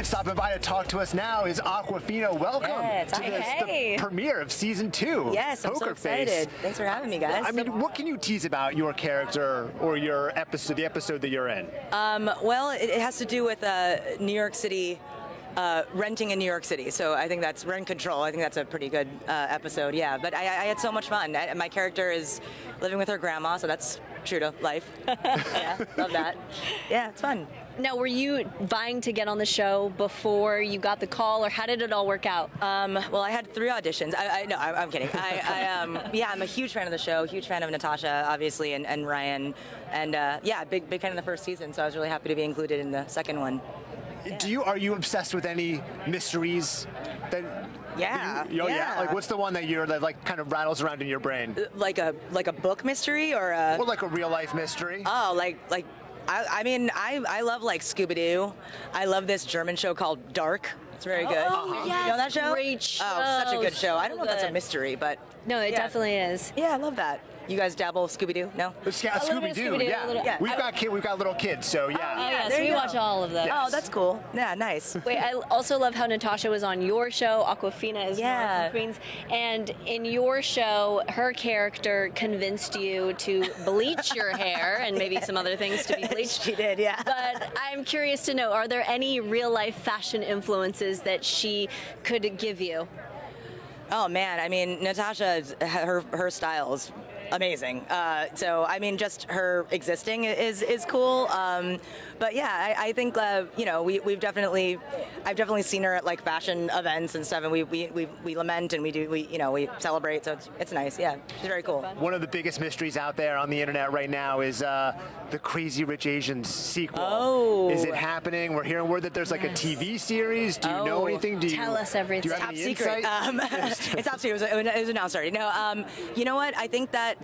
Stopping by to talk to us now is Awkwafina. Welcome to the premiere of season 2. Yes, I'm so excited. Thanks for having me, guys. I mean, what can you tease about your character or your episode, the episode that you're in? Well, it has to do with New York City, renting in New York City. So I think that's rent control. I think that's a pretty good episode. Yeah, but I had so much fun. My character is living with her grandma, so that's true to life. Yeah, love that. Yeah, it's fun. Now, were you vying to get on the show before you got the call, or how did it all work out? Well, I had 3 auditions. No, I'm kidding. I'm a huge fan of the show, huge fan of Natasha, obviously, and Rian, and big fan of the first season. So I was really happy to be included in the second one. Yeah. Are you obsessed with any mysteries? Yeah. Like, what's the one that like kind of rattles around in your brain? Like a book mystery or like a real life mystery? Oh, like I mean, I love like Scooby-Doo. I love this German show called Dark. It's very good. Oh, yes, you know that show? great show. Oh, such a good show. So I don't know if that's a good. mystery, but No, it definitely is. Yeah, I love that. You guys dabble with Scooby-Doo? No? Scooby-Doo, yeah. We've got little kids, so yeah. Oh, yeah, there so we you go. watch all of those. Yes. Oh, that's cool. Yeah, nice. Wait, I also love how Natasha was on your show. Awkwafina is one from Queens. And in your show, her character convinced you to bleach your hair and maybe some other things to be bleached. She did, yeah. But I'm curious to know, are there any real-life fashion influences that she could give you? Oh, man. I mean, Natasha, her style is amazing. So I mean, just her existing is cool. But yeah, I think you know, I've definitely seen her at like fashion events and stuff, and we lament and we celebrate. So it's nice. Yeah, she's very cool. One of the biggest mysteries out there on the internet right now is the Crazy Rich Asians sequel. Oh, is it happening? We're hearing word that there's like a TV series. Do you know anything? Tell us everything. Do you have Top any secret. insight? It's top secret. It was announced already. No, you know what? I think that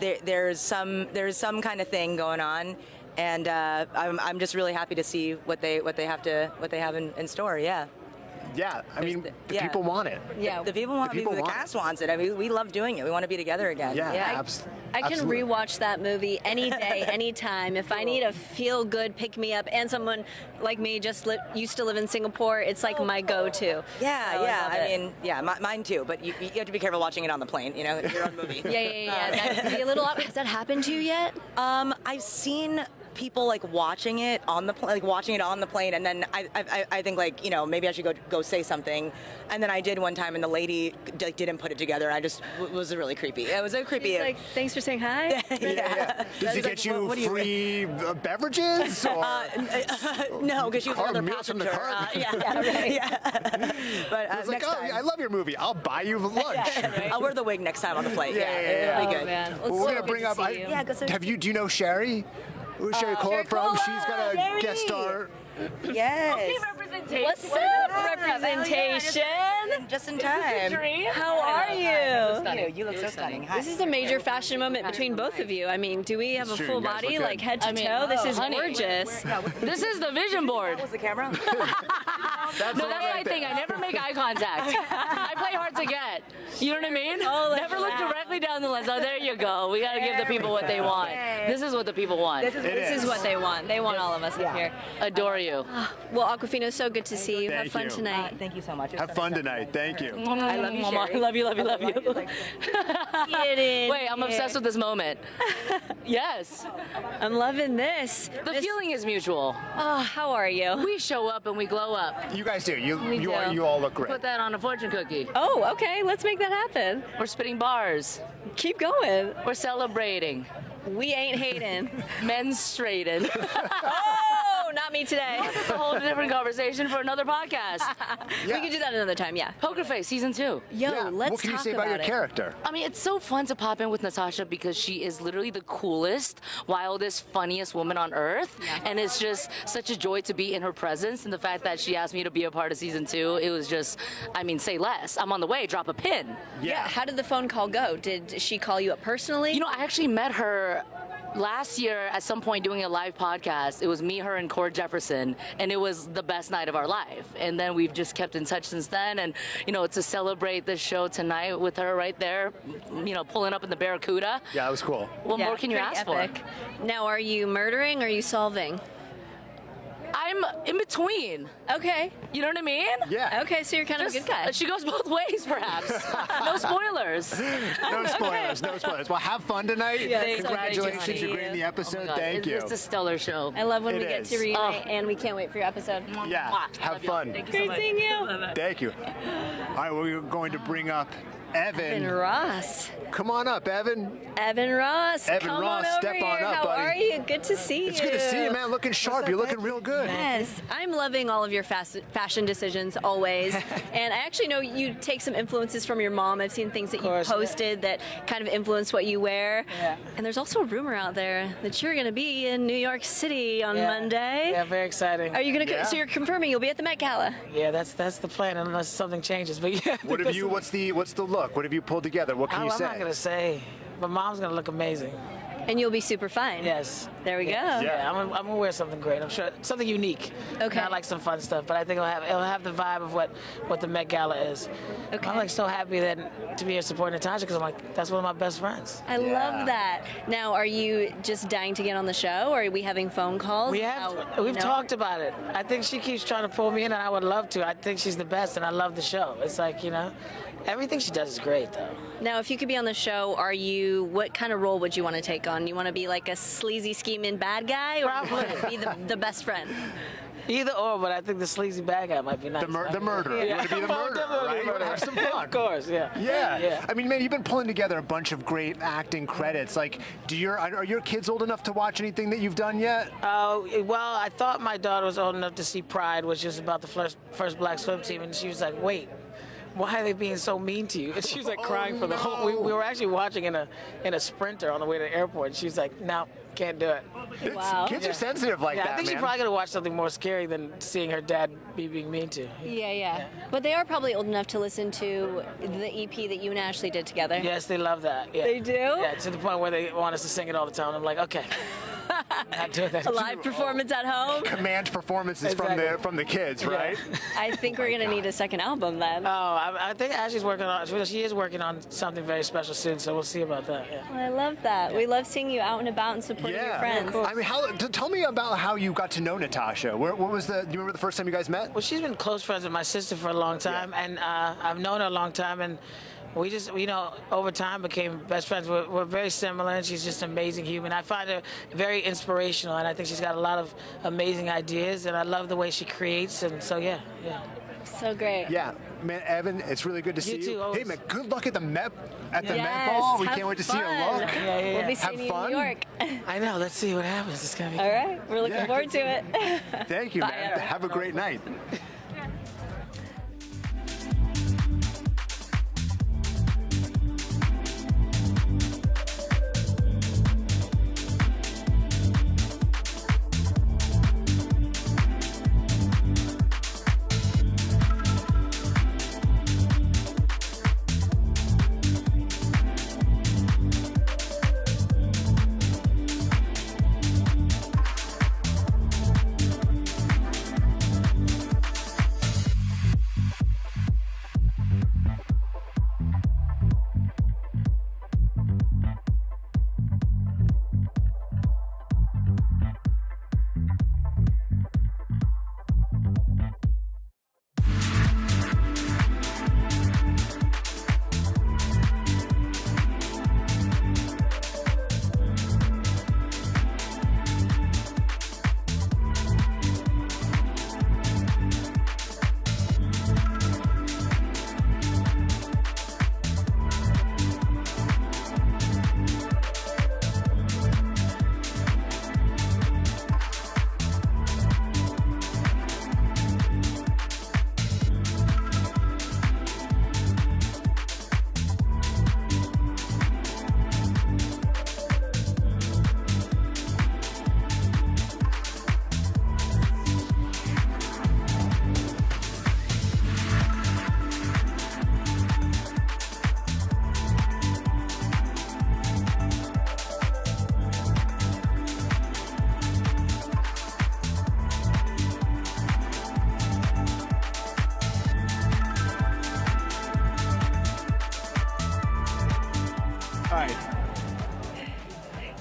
there's some kind of thing going on, and I'm just really happy to see what they have in store. Yeah. Yeah, I mean, the people want it. Yeah, the people want it. The cast wants it. I mean, we love doing it. We want to be together again. Yeah, I can rewatch that movie any day, anytime. If I need a feel-good pick-me-up, and someone like me just used to live in Singapore, it's like my go-to. Yeah, So yeah. I love it. mean, yeah, mine too. But you have to be careful watching it on the plane. You know, your own movie. Yeah. That could be a little. Has that happened to you yet? I've seen people like watching it on the plane, and then I think like, you know, maybe I should go say something, and then I did one time, and the lady like didn't put it together. I just was really creepy. It was a creepy. She's like, thanks for saying hi. Yeah. Does he get you free beverages? Or no, because she was another meals from the passenger. car? Yeah. But It's like, next time. I love your movie. I'll buy you lunch. I'll wear the wig next time on the flight. Yeah. It'll be good. Man. Well, we're gonna bring up. Do you know Sherry? Who's Sherry Cola from? She's gonna guest star. Yes. What's up, representation? Just in time. How are you? You look so stunning. Hi. This is a major fashion moment between both of you. I mean, do we have a full body, like head to toe? This is gorgeous. This is the vision board. That was the camera? That's my thing. I never make eye contact. I play hard to get. You know what I mean? Never look directly down the lens. Oh, there you go. We got to give the people what they want. This is what the people want. This is what they want. They want all of us up here. Adore you. Well, Awkwafina, so good to see you. Thank Have fun you. tonight. Thank you so much. Have fun tonight. Thank you. I love you, Sherry. Love you. Kidding. Wait, I'm obsessed with this moment. Yes. I'm loving this. The feeling is mutual. Oh, how are you? We show up and we glow up. You guys do. You all look great. Put that on a fortune cookie. Oh, okay. Let's make that happen. We're spitting bars. Keep going. We're celebrating. We ain't hating. Menstruating. Oh, not me today. That's a whole different conversation for another podcast. We could do that another time, yeah. Pokerface season 2. Yo, Yeah. let's What can you talk say about your it. character? I mean, it's so fun to pop in with Natasha because she is literally the coolest, wildest, funniest woman on earth. And it's just such a joy to be in her presence. And the fact that she asked me to be a part of season 2, it was just, I mean, say less. I'm on the way, drop a pin. Yeah. How did the phone call go? Did she call you up personally? You know, I actually met her last year at some point doing a live podcast. It was me, her, and Cord Jefferson, and it was the best night of our life. And then we've just kept in touch since then. And, you know, to celebrate the show tonight with her right there, you know, pulling up in the Barracuda. Yeah, that was cool. What more can you ask for? Now, are you murdering or are you solving? I'm in between. Okay. You know what I mean? Yeah. Okay, so you're kind of a good guy. She goes both ways, perhaps. No spoilers. No spoilers. No spoilers. Well, have fun tonight. Yeah, Congratulations. You're great in the episode. Thank you. It's a stellar show. I love when It we get is. to reunite, and we can't wait for your episode. Yeah. Have fun. Great seeing you. Thank you. All right, we're going to bring up Evan. Evan Ross. Come on up, Evan. Evan Ross. Evan come Ross, on over step here. on up, How buddy. are you? Good to see you. It's good to see you, man. Looking sharp. You're looking real good. Yes, I'm loving all of your fashion decisions always. And I actually know you take some influences from your mom. I've seen things that you posted that kind of influence what you wear. Yeah. And there's also a rumor out there that you're going to be in New York City on Monday. Yeah, very exciting. Are you going to? So you're confirming you'll be at the Met Gala? Yeah, that's the plan unless something changes. But yeah. What have you? What's the look? What have you pulled together? What can you say? I'm not gonna say, but Mom's gonna look amazing. And you'll be super fine. Yes. There we go. Yeah, I'm gonna wear something great. I'm sure something unique. Okay. Not like some fun stuff, but I think it'll have the vibe of what the Met Gala is. Okay. I'm like so happy to be here supporting Natasha because I'm like that's one of my best friends. I love that. Now, are you just dying to get on the show, or are we having phone calls? We've talked about it. I think she keeps trying to pull me in, and I would love to. I think she's the best, and I love the show. It's like, everything she does is great, though. Now, if you could be on the show, what kind of role would you want to take on? You want to be like a sleazy, scheming bad guy, or you want to be the best friend? Either or, but I think the sleazy bad guy might be nice. The murderer. You want to be the murderer, right? You want to have some fun. Of course, yeah. Yeah. I mean, man, you've been pulling together a bunch of great acting credits. Like, are your kids old enough to watch anything that you've done yet? Well, I thought my daughter was old enough to see Pride, which is about the first black swim team, and she was like, wait, why are they being so mean to you? And she was like crying for the whole. We were actually watching in a Sprinter on the way to the airport. And she was like, no, can't do it. Wow. Kids are sensitive like that, I think man. she's probably gonna watch something more scary than seeing her dad being mean to. Yeah. But they are probably old enough to listen to the EP that you and Ashley did together. Yes, they love that. Yeah. They do? Yeah, to the point where they want us to sing it all the time. I'm like, okay. Not doing that. A live performance at home. Command performances from the kids, right? I think we're gonna need a second album then. Oh, I think Ashley's working on. She is working on something very special soon, so we'll see about that. Yeah. Well, I love that. We love seeing you out and about and supporting your friends. I mean, tell me about how you got to know Natasha. What was do you remember the first time you guys met? Well, she's been close friends with my sister for a long time, and I've known her a long time, and we just, over time became best friends. We're very similar, and she's just an amazing human. I find her very inspirational, and I think she's got a lot of amazing ideas, and I love the way she creates, and so, yeah. So great. Yeah. Man, Evan, it's really good to see you. Too, always. Hey, man, good luck at the Met Ball. We can't wait to see your look. We'll be seeing you in New York. I know. Let's see what happens. It's gonna be all right. We're looking forward to it. Thank you, Bye, man. Evan. Have a great night.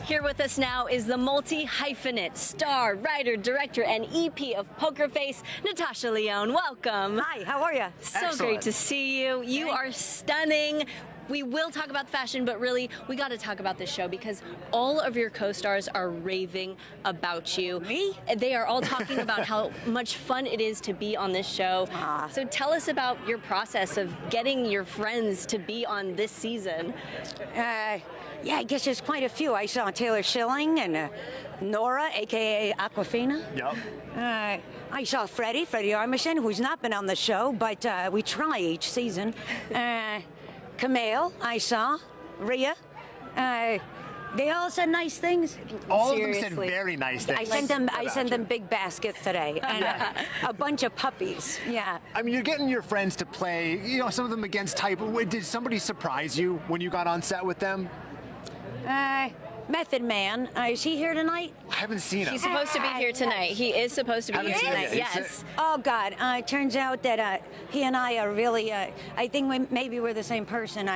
Here with us now is the multi-hyphenate, star, writer, director, and EP of Poker Face, Natasha Lyonne. Welcome. Hi, how are you? So great to see you. You are stunning. We will talk about fashion, but really, we got to talk about this show because all of your co-stars are raving about you. Me? They are all talking about how much fun it is to be on this show. So tell us about your process of getting your friends to be on this season. Yeah, I guess there's quite a few. I saw Taylor Schilling and Nora, a.k.a. Awkwafina. Yep. I saw Fred Armisen, who's not been on the show, but we try each season. Kumail, I saw. Rhea. They all said nice things. All of them said very nice things. I sent them big baskets today and a bunch of puppies. Yeah. I mean, you're getting your friends to play, some of them against type. Did somebody surprise you when you got on set with them? Method Man. Is he here tonight? I haven't seen him. He's supposed to be here tonight. He is supposed to be Haven't here seen him tonight. yet. Yes. Oh God! It turns out that he and I are really. I think maybe we're the same person.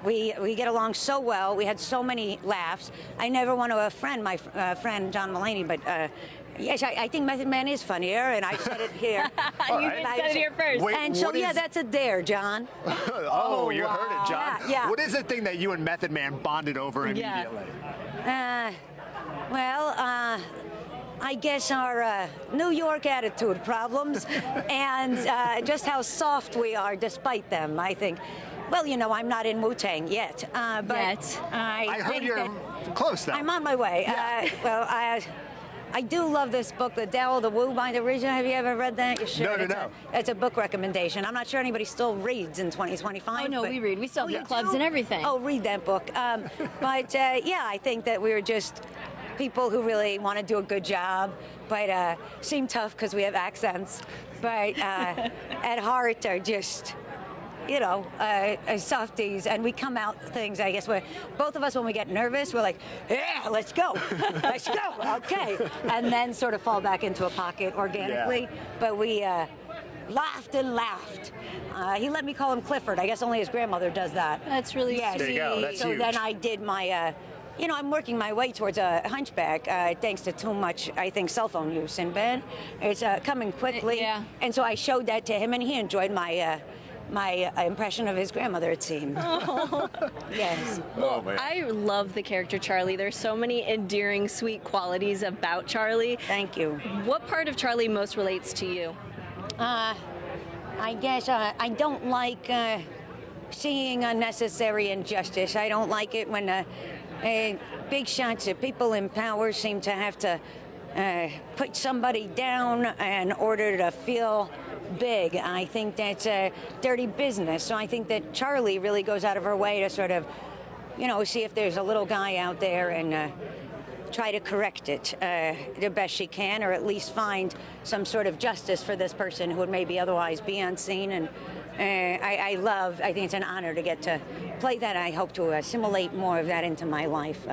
We get along so well. We had so many laughs. I never want to offend my friend John Mulaney, but. Yes, I think Method Man is funnier, and I said it here. You said it here first. Wait, and so, yeah, that's a dare, John. Oh, you heard it, John. Yeah. What is the thing that you and Method Man bonded over immediately? Well, I guess our New York attitude problems and just how soft we are despite them, I think. Well, you know, I'm not in Wu-Tang yet. But I heard you're close, though. I'm on my way. Yeah. I do love this book, The Tao of the Wu by the Ritter. Have you ever read that? You should. No. It's a book recommendation. I'm not sure anybody still reads in 2025. Oh, no, we read. We still have book clubs and everything. Oh, read that book. But, yeah, I think that we're just people who really want to do a good job, but seem tough because we have accents. But at heart are just... you know, softies, and we come out things, I guess, where both of us, when we get nervous, we're like, yeah, let's go, let's go, okay, and then sort of fall back into a pocket organically. Yeah. But we laughed and laughed. He let me call him Clifford. I guess only his grandmother does that. That's really sweet. There you go. That's so huge. Then I did my... you know, I'm working my way towards a hunchback thanks to too much, I think, cell phone use in bed. It's coming quickly. Yeah. And so I showed that to him, and he enjoyed my impression of his grandmother, it seemed. Oh. Yes. Oh, man. I love the character Charlie. There's so many endearing, sweet qualities about Charlie. Thank you. What part of Charlie most relates to you? I guess I don't like seeing unnecessary injustice. I don't like it when big shots of people in power seem to have to put somebody down in order to feel big. I think that's a dirty business. So I think that Charlie really goes out of her way to sort of, you know, see if there's a little guy out there and try to correct it the best she can, or at least find some sort of justice for this person who would maybe otherwise be unseen. And I think it's an honor to get to play that. I hope to assimilate more of that into my life.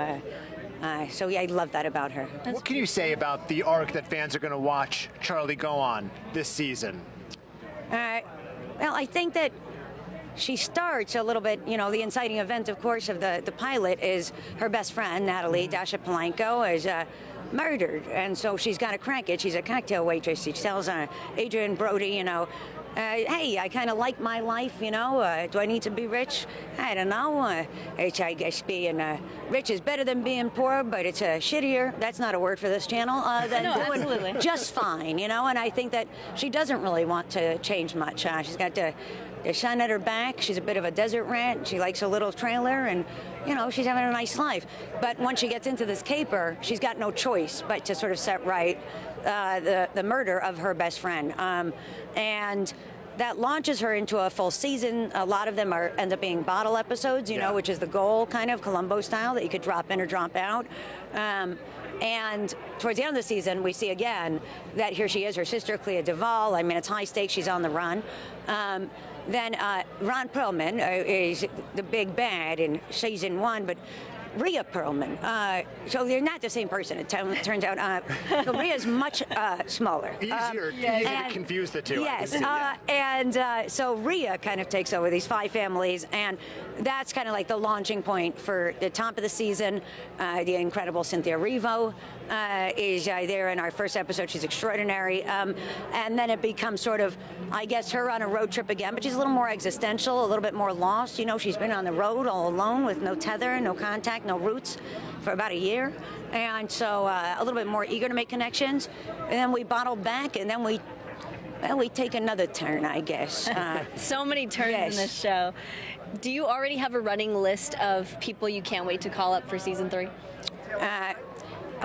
So yeah, I love that about her. What can you say about the arc that fans are going to watch Charlie go on this season? Well, I think that she starts a little bit, you know, the inciting event, of course, of the pilot is her best friend, Natalie Dasha Polanco, is murdered. And so she's got to crack it. She's a cocktail waitress. She tells Adrian Brody, you know, hey, I kind of like my life, you know. Do I need to be rich? I don't know. I guess being rich is better than being poor, but it's shittier. That's not a word for this channel. Than doing absolutely. Just fine, you know. And I think that she doesn't really want to change much. She's got the sun at her back. She's a bit of a desert rat. She likes a little trailer, and you know, she's having a nice life. But once she gets into this caper, she's got no choice but to sort of set right the murder of her best friend. And that launches her into a full season. A lot of them end up being bottle episodes, you know, which is the goal, kind of Columbo style, that you could drop in or drop out. And towards the end of the season, we see again that here she is, her sister, Clea Duvall. I mean, it's high stakes. She's on the run. Then Ron Perlman is the big bad in season 1, but Rhea Perlman. So they're not the same person, it turns out. So Rhea's much smaller. Easier to confuse the two. Yes. So Rhea kind of takes over these 5 families, and that's kind of like the launching point for the top of the season. The incredible Cynthia Erivo is there in our first episode. She's extraordinary. And then it becomes sort of, I guess, her on a road trip again, but she's a little more existential, a little bit more lost. You know, she's been on the road all alone with no tether, no contact, no roots for about a year. And so a little bit more eager to make connections. And then we bottle back, and then we take another turn, I guess. So many turns in this show. Do you already have a running list of people you can't wait to call up for season 3?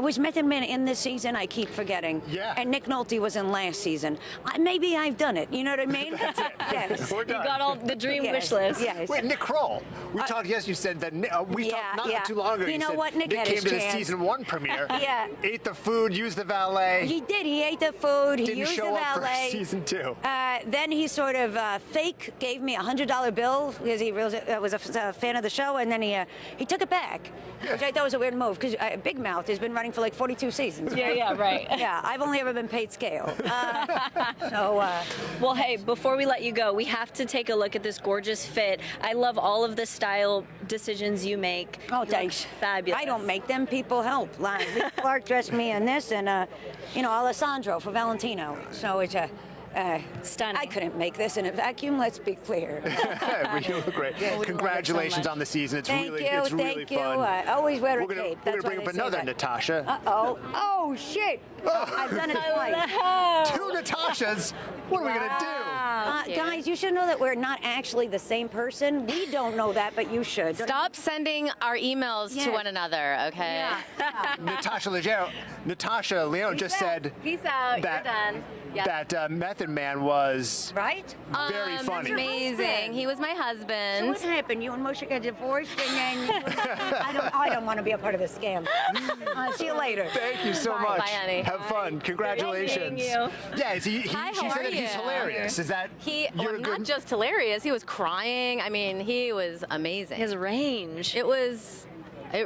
Was Method Man in this season? I keep forgetting. Yeah. And Nick Nolte was in last season. Maybe I've done it. You know what I mean? That's it. Yes. We're done. You got all the dream Yes, wish list. Yes. Wait, Nick Kroll. We talked. Yes, you said that. We talked not too long ago. You know said what? Nick had came his to the chance. season 1 premiere. Yeah. Ate the food, used the valet. He did. He ate the food. He Didn't used show the up valet. for season 2. Then he sort of fake gave me $100 bill because he was a fan of the show, and then he took it back, which I thought was a weird move because Big Mouth has been running for like 42 seasons. Yeah, right. Yeah, I've only ever been paid scale. Well, hey, before we let you go, we have to take a look at this gorgeous fit. I love all of the style decisions you make. Oh, thanks. Fabulous. I don't make them. People help. Like, Lee Clark dressed me in this, and Alessandro for Valentino. So it's stunning. I couldn't make this in a vacuum. Let's be clear. Well, you look great. Yes. Congratulations So on the season. It's Thank really, you, it's really thank you. fun. I always wear a We're cape. gonna bring up another Natasha. Uh-oh. Oh, shit. I've done it twice. 2 Natashas. What are we gonna do? Guys, you should know that we're not actually the same person. We don't know that, but you should. Stop sending our emails to one another, okay? Natasha Lyonne just said Peace out. that, You're done. Yep. that Method Man was right. Very funny. Amazing. He was my husband. So what happened? You and Moshe got divorced, and then I don't want to be a part of this scam. See you later. Thank you so much. Bye, honey. Have fun. Congratulations. Thank you. Yeah, Hi, she how said are that he's you? hilarious. Is that not just hilarious? He was crying. I mean, he was amazing. His range. It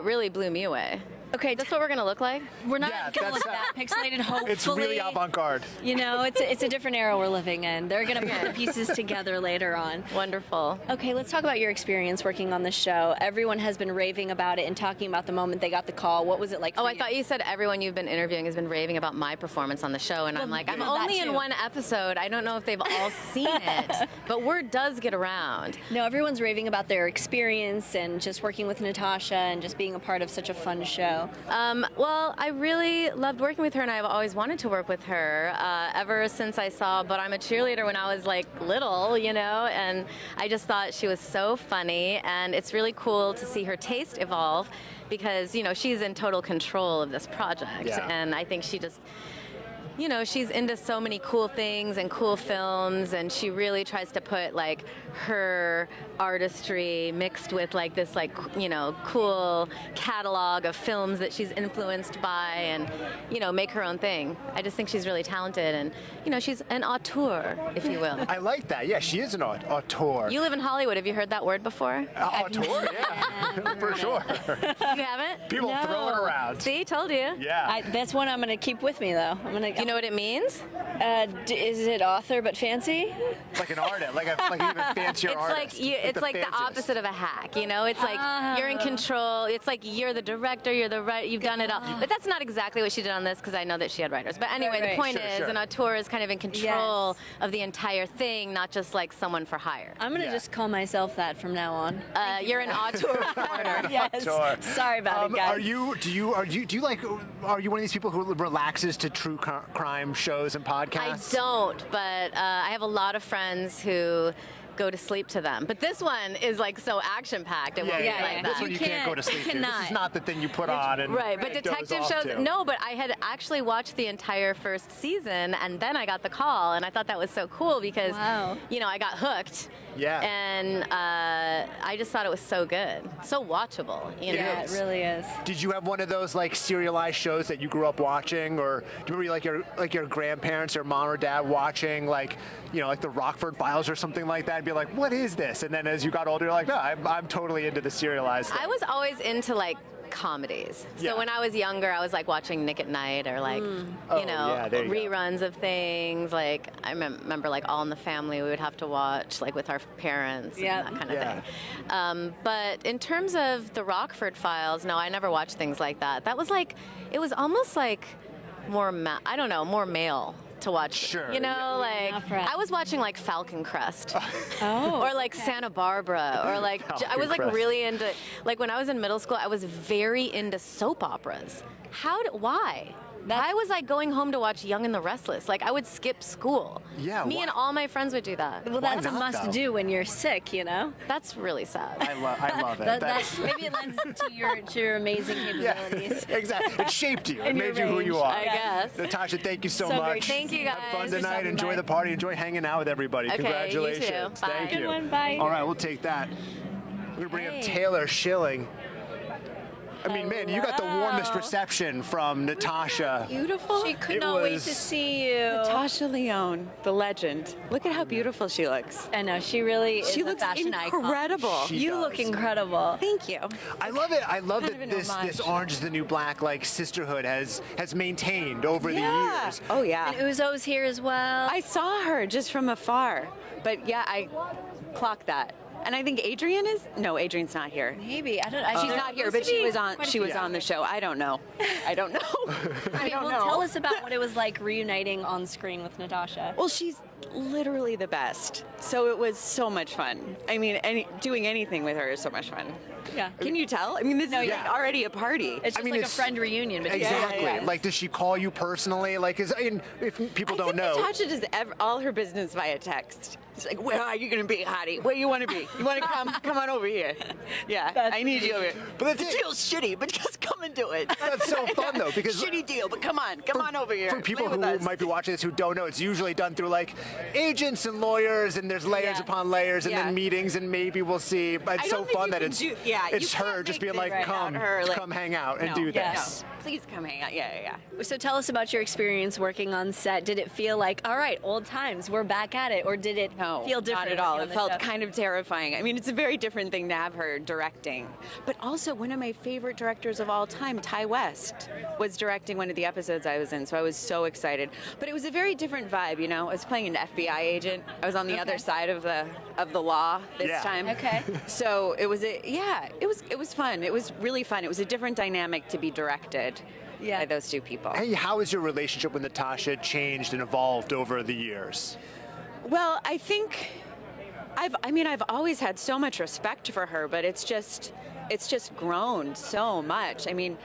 really blew me away. Okay, that's what we're gonna look like. We're not gonna look that pixelated. Hopefully, it's really avant-garde. You know, it's a different era we're living in. They're gonna put the pieces together later on. Wonderful. Okay, let's talk about your experience working on the show. Everyone has been raving about it and talking about the moment they got the call. What was it like? Oh, I thought you said everyone you've been interviewing has been raving about my performance on the show, and I'm like, I'm only in one episode. I don't know if they've all seen it, but word does get around. No, everyone's raving about their experience and just working with Natasha and just being a part of such a fun show. Well, I really loved working with her, and I've always wanted to work with her ever since I saw But I'm a Cheerleader when I was like little, you know, and I just thought she was so funny, and it's really cool to see her taste evolve because, you know, she's in total control of this project, and I think she just, you know, she's into so many cool things and cool films, and she really tries to put like her artistry mixed with like this, like, you know, cool catalog of films that she's influenced by, and, you know, make her own thing. I just think she's really talented, and, you know, she's an auteur, if you will. I like that. Yeah, she is an auteur. You live in Hollywood. Have you heard that word before? Auteur, yeah, for sure. You haven't? People throw it around. See, told you. Yeah. That's one I'm going to keep with me, though. You know what it means? Is it author but fancy? Like an artist, like an even fancier it's artist. It's like the opposite of a hack, you know? It's like you're in control. It's like you're the director, you're the writer, you've done it all. But that's not exactly what she did on this because I know that she had writers. But anyway, the point is an auteur is kind of in control of the entire thing, not just like someone for hire. I'm going to just call myself that from now on. You're an auteur reporter. Yes. Sorry about it, guys. Are you one of these people who relaxes to true crime shows and podcasts? I don't, but I have a lot of friends who go to sleep to them. But this one is like so action-packed. It won't be like that. This one you can't go to sleep to. This is not the thing you put on and right, but detective doze off shows, to. no, but I had actually watched the entire first season, and then I got the call, and I thought that was so cool because, you know, I got hooked. Yeah. And I just thought it was so good. So watchable, you know? Yeah, it really is. Did you have one of those like serialized shows that you grew up watching, or do you remember like your grandparents or mom or dad watching like, you know, like the Rockford Files or something like that, and be like, what is this? And then as you got older, you're like, no, I'm totally into the serialized thing. I was always into like comedies. So when I was younger, I was like watching Nick at Night or like, you know, reruns of things. Like I remember like All in the Family we would have to watch like with our parents and that kind of thing. But in terms of the Rockford Files, no, I never watched things like that. That was like, it was almost like more, I don't know, more male to watch. Sure. You know, like I was watching like Falcon Crest, or like Santa Barbara, or like I was like really into, like when I was in middle school, I was very into soap operas. Why? I was like going home to watch Young and the Restless. Like I would skip school. Yeah, Me and all my friends would do that. Well, that's a must-do when you're sick, you know. That's really sad. I love it. Maybe it lends to your amazing capabilities. Yeah, exactly. It shaped you. It And made your you who you are. I guess. Natasha, thank you so So much. great. Thank you, guys. Have fun for tonight. stopping Enjoy by. the party. Enjoy hanging out with everybody. Okay, you too. Congratulations. Bye. Thank Good you. one. Bye. All right, we'll take that. We're going to bring up Taylor Schilling. I mean, man, you got the warmest reception from Natasha. Beautiful. She could not wait to see you. Natasha Lyonne, the legend. Look at how beautiful she looks. I know, she really is She a looks fashion incredible. icon. You look incredible. Thank you. I love it. I love Kind of that an homage. this Orange is the New Black like sisterhood has maintained over the years. Oh, yeah. And Uzo's here as well. I saw her just from afar. But yeah, I clocked that. And I think Adrian's not here. Maybe. I don't. She's not here, but she was on the show. I don't know. I don't know. I mean, tell us about what it was like reuniting on screen with Natasha. Well, she's literally the best. So it was so much fun. I mean, doing anything with her is so much fun. Yeah. Can you tell? I mean, this is like already a party. It's just like a friend reunion. But Exactly. Like, does she call you personally? Like, if people don't know. Natasha does all her business via text. She's like, where are you going to be, hottie? Where you want to be? You want to come? Come on over here. Yeah, I need you over here. But the deal's shitty, but just come and do it. That's so fun, though, because shitty deal, but come on over here. For people Play who with us. might be watching this who don't know, it's usually done through like agents and lawyers, and there's layers upon layers, and then meetings, and maybe we'll see. But it's so fun that it's her just being like, come hang out and do this. No. Please come hang out. Yeah. So tell us about your experience working on set. Did it feel like, all right, old times, we're back at it, or did it feel different? Not at all. on It the felt show? kind of terrifying. I mean, it's a very different thing to have her directing. But also, one of my favorite directors of all time, Ty West, was directing one of the episodes I was in, so I was so excited. But it was a very different vibe, you know? I was playing an FBI agent. I was on the other side of the law this time. Okay. So it was it was fun. It was really fun. It was a different dynamic to be directed by those two people. Hey, how has your relationship with Natasha changed and evolved over the years? Well, I think I've always had so much respect for her, but it's just grown so much. I mean,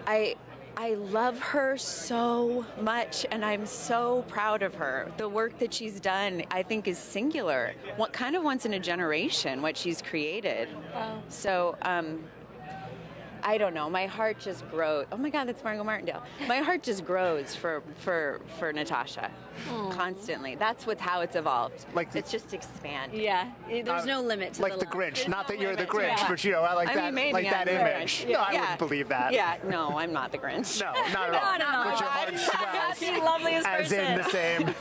I love her so much, and I'm so proud of her. The work that she's done, I think, is singular. Kind of once in a generation, what she's created. Wow. So, I don't know. My heart just grows. Oh my God, that's Margot Martindale. My heart just grows for Natasha constantly. That's how it's evolved. It's just expand. Yeah, there's no limit to like the Grinch. Not that you're the Grinch, but I like that. Maybe like that I'm the image. Grinch. No, I wouldn't believe that. Yeah, no, I'm not the Grinch. No, not at all. Not But your heart swells. the loveliest as person. in the same.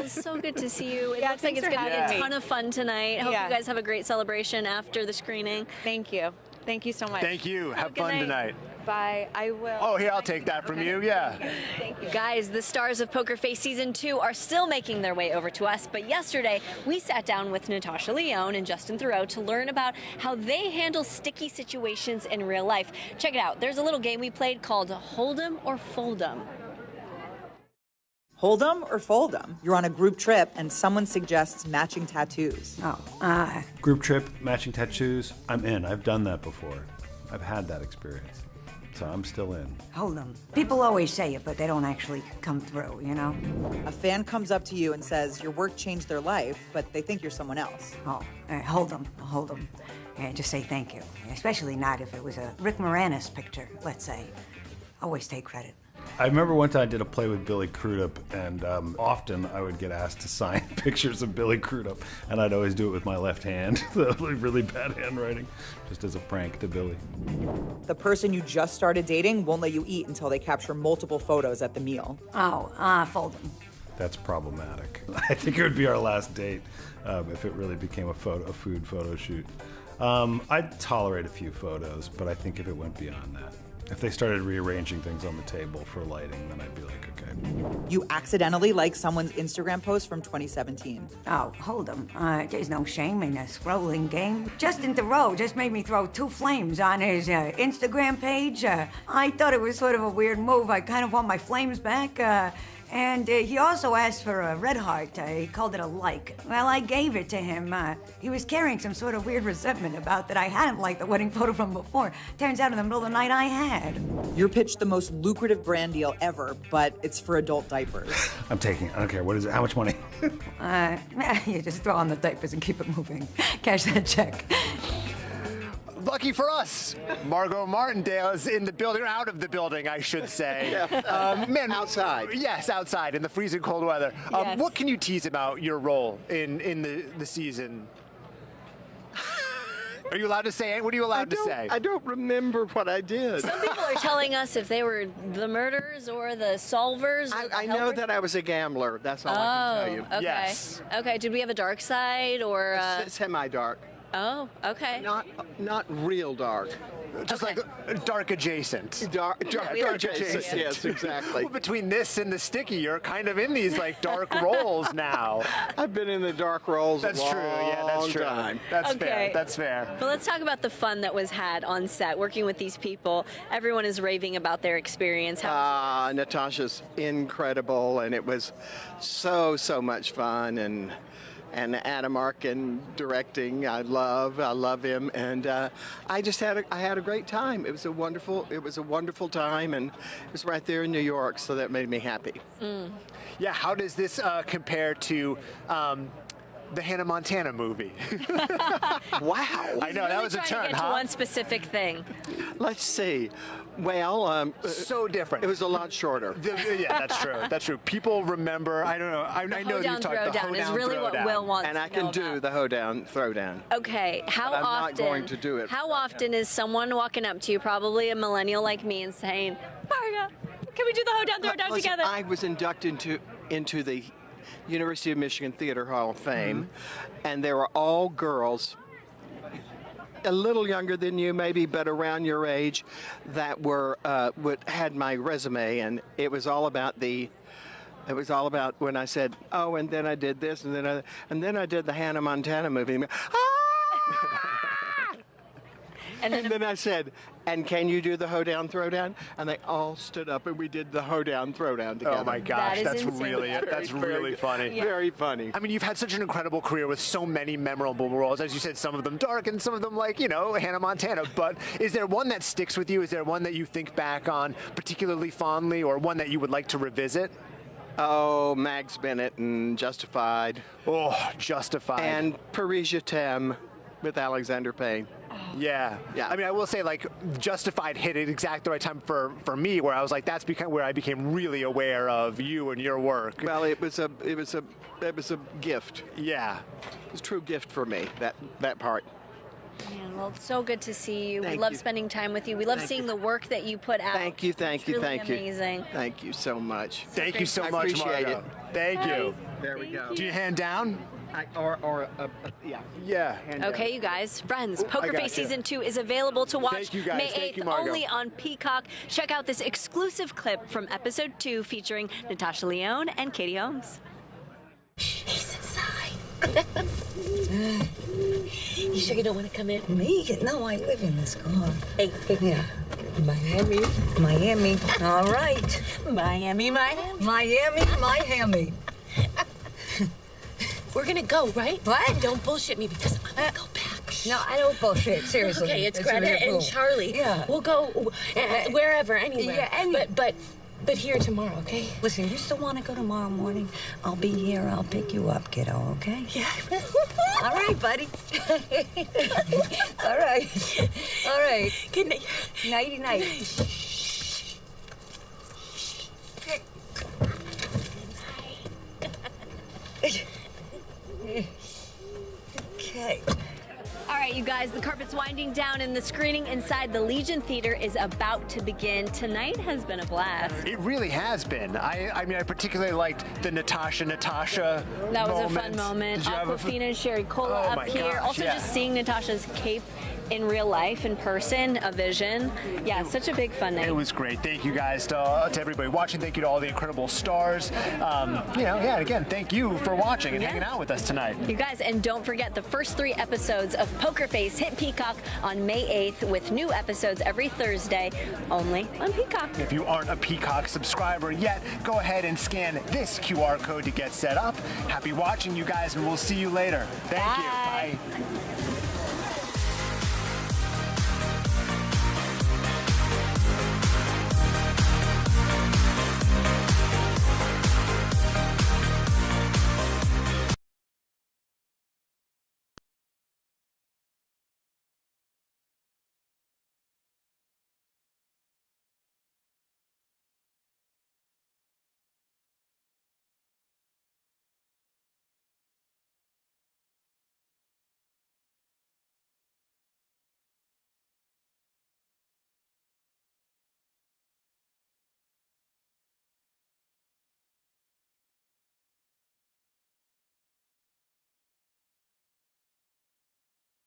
It's so good to see you. It looks like thanks it's for going to be having a me. ton of fun tonight. Hope you guys have a great celebration after the screening. Thank you. Thank you so much. Thank you. Have good fun night. tonight. Bye. I will. Oh, here, I'll take that from you. Yeah. Thank you. Guys, the stars of Poker Face Season 2 are still making their way over to us, but yesterday we sat down with Natasha Lyonne and Justin Theroux to learn about how they handle sticky situations in real life. Check it out. There's a little game we played called Hold 'em or Fold 'em. Hold 'em or fold 'em? You're on a group trip and someone suggests matching tattoos. Group trip, matching tattoos, I'm in. I've done that before. I've had that experience. So I'm still in. Hold 'em. People always say it, but they don't actually come through, you know? A fan comes up to you and says your work changed their life, but they think you're someone else. Hold 'em. Just say thank you. Especially not if it was a Rick Moranis picture, let's say. Always take credit. I remember one time I did a play with Billy Crudup, and often I would get asked to sign pictures of Billy Crudup, and I'd always do it with my left hand. So really bad handwriting, just as a prank to Billy. The person you just started dating won't let you eat until they capture multiple photos at the meal. Fold 'em. That's problematic. I think it would be our last date if it really became a food photo shoot. I'd tolerate a few photos, but I think if it went beyond that. If they started rearranging things on the table for lighting, then I'd be like, okay. You accidentally like someone's Instagram post from 2017. Hold 'em. There's no shame in a scrolling game. Justin Theroux just made me throw 2 flames on his Instagram page. I thought it was sort of a weird move. I kind of want my flames back. And he also asked for a red heart. He called it a like. Well, I gave it to him. He was carrying some sort of weird resentment about that I hadn't liked the wedding photo from before. Turns out in the middle of the night I had. You're pitched the most lucrative brand deal ever, but it's for adult diapers. I'm taking it. I don't care. What is it? How much money? You just throw on the diapers and keep it moving. Cash that check. Lucky for us, Margot Martindale is in the building, or out of the building, I should say. Man, outside. Yes, outside in the freezing cold weather. Yes. What can you tease about your role in the season? Are you allowed to say? What are you allowed to say? I don't remember what I did. Some people are telling us if they were the murderers or the solvers. Or I know that I was a gambler. That's all I can tell you. Okay. Yes. Okay. Did we have a dark side or? Semi-dark. Oh, okay. Not real dark. Just like dark adjacent. Dark adjacent. Yes, exactly. Well, between this and the sticky, you're kind of in these like dark roles now. I've been in the dark roles. That's true. Yeah, that's true. Time. That's fair. That's fair. But let's talk about the fun that was had on set working with these people. Everyone is raving about their experience. Natasha's incredible, and it was so much fun, and Adam Arkin directing, I love him, and I had a great time. It was a wonderful time, and it was right there in New York, so that made me happy. Yeah, how does this compare to the Hannah Montana movie? Wow. I know, that was a turn, to get to one specific thing. Let's see. Well, so different. It was a lot shorter. Yeah, that's true. That's true. People remember. I don't know. I know you talked the throwdown is really what Will wants. And I can do the hoedown, throwdown. Okay, how I'm often? not going to do it. How often is someone walking up to you, probably a millennial like me, and saying, "Marga, can we do the hoedown, throwdown together?" I was inducted into the University of Michigan Theater Hall of Fame, and they were all girls, a little younger than you maybe, but around your age, that had my resume, and it was all about when I said, oh, and then I did this, and then I did the Hannah Montana movie. And then I said, and can you do the hoedown, throwdown? And they all stood up, and we did the hoedown, throwdown together. Oh my gosh, that's really funny. Yeah. Very funny. I mean, you've had such an incredible career with so many memorable roles. As you said, some of them dark and some of them like, Hannah Montana. But is there one that sticks with you? Is there one that you think back on particularly fondly, or one that you would like to revisit? Oh, Mags Bennett and Justified. Oh, Justified. And Paris Je T'aime with Alexander Payne. Yeah. I mean, I will say, like, Justified hit at exactly the right time for me, where I was like, that's where I became really aware of you and your work. Well, it was a gift. Yeah. It was a true gift for me, that part. Man, well, it's so good to see you. We love spending time with you. We love seeing the work that you put out. Thank you. Amazing. Thank you so much. Thank you so much, appreciate Margo. it. Thank you. There we go. Do you hand down? Yeah. Yeah. Okay, you guys, friends, Poker got Face you. Season 2 is available to watch Thank you, guys. May 8th Thank you, Margo. only on Peacock. Check out this exclusive clip from Episode 2 featuring Natasha Lyonne and Katie Holmes. He's inside. You sure you don't want to come in? Me? No, I live in this car. Hey. Yeah. Miami. All right. Miami. We're gonna go, right? What? And don't bullshit me because I'm gonna go back. No, I don't bullshit. Seriously. Okay, it's Greta and Charlie. Yeah. We'll go wherever, anywhere. Yeah, but here tomorrow, okay? Listen, you still want to go tomorrow morning? I'll be here. I'll pick you up, kiddo, okay? Yeah. All right, buddy. All right. Good night. Nighty-night. Okay. All right, you guys, the carpet's winding down and the screening inside the Legion Theater is about to begin. Tonight has been a blast. It really has been. I mean, I particularly liked the Natasha That was a fun moment. Awkwafina and Sherry Cola up here. Gosh, also, yeah. just seeing Natasha's cape in real life, in person, a vision. Yeah, such a big fun night. It was great. Thank you guys to everybody watching. Thank you to all the incredible stars. Again, thank you for watching and hanging out with us tonight. You guys, and don't forget the first 3 episodes of Poker Face hit Peacock on May 8th with new episodes every Thursday, only on Peacock. If you aren't a Peacock subscriber yet, go ahead and scan this QR code to get set up. Happy watching, you guys, and we'll see you later. Thank you. Bye.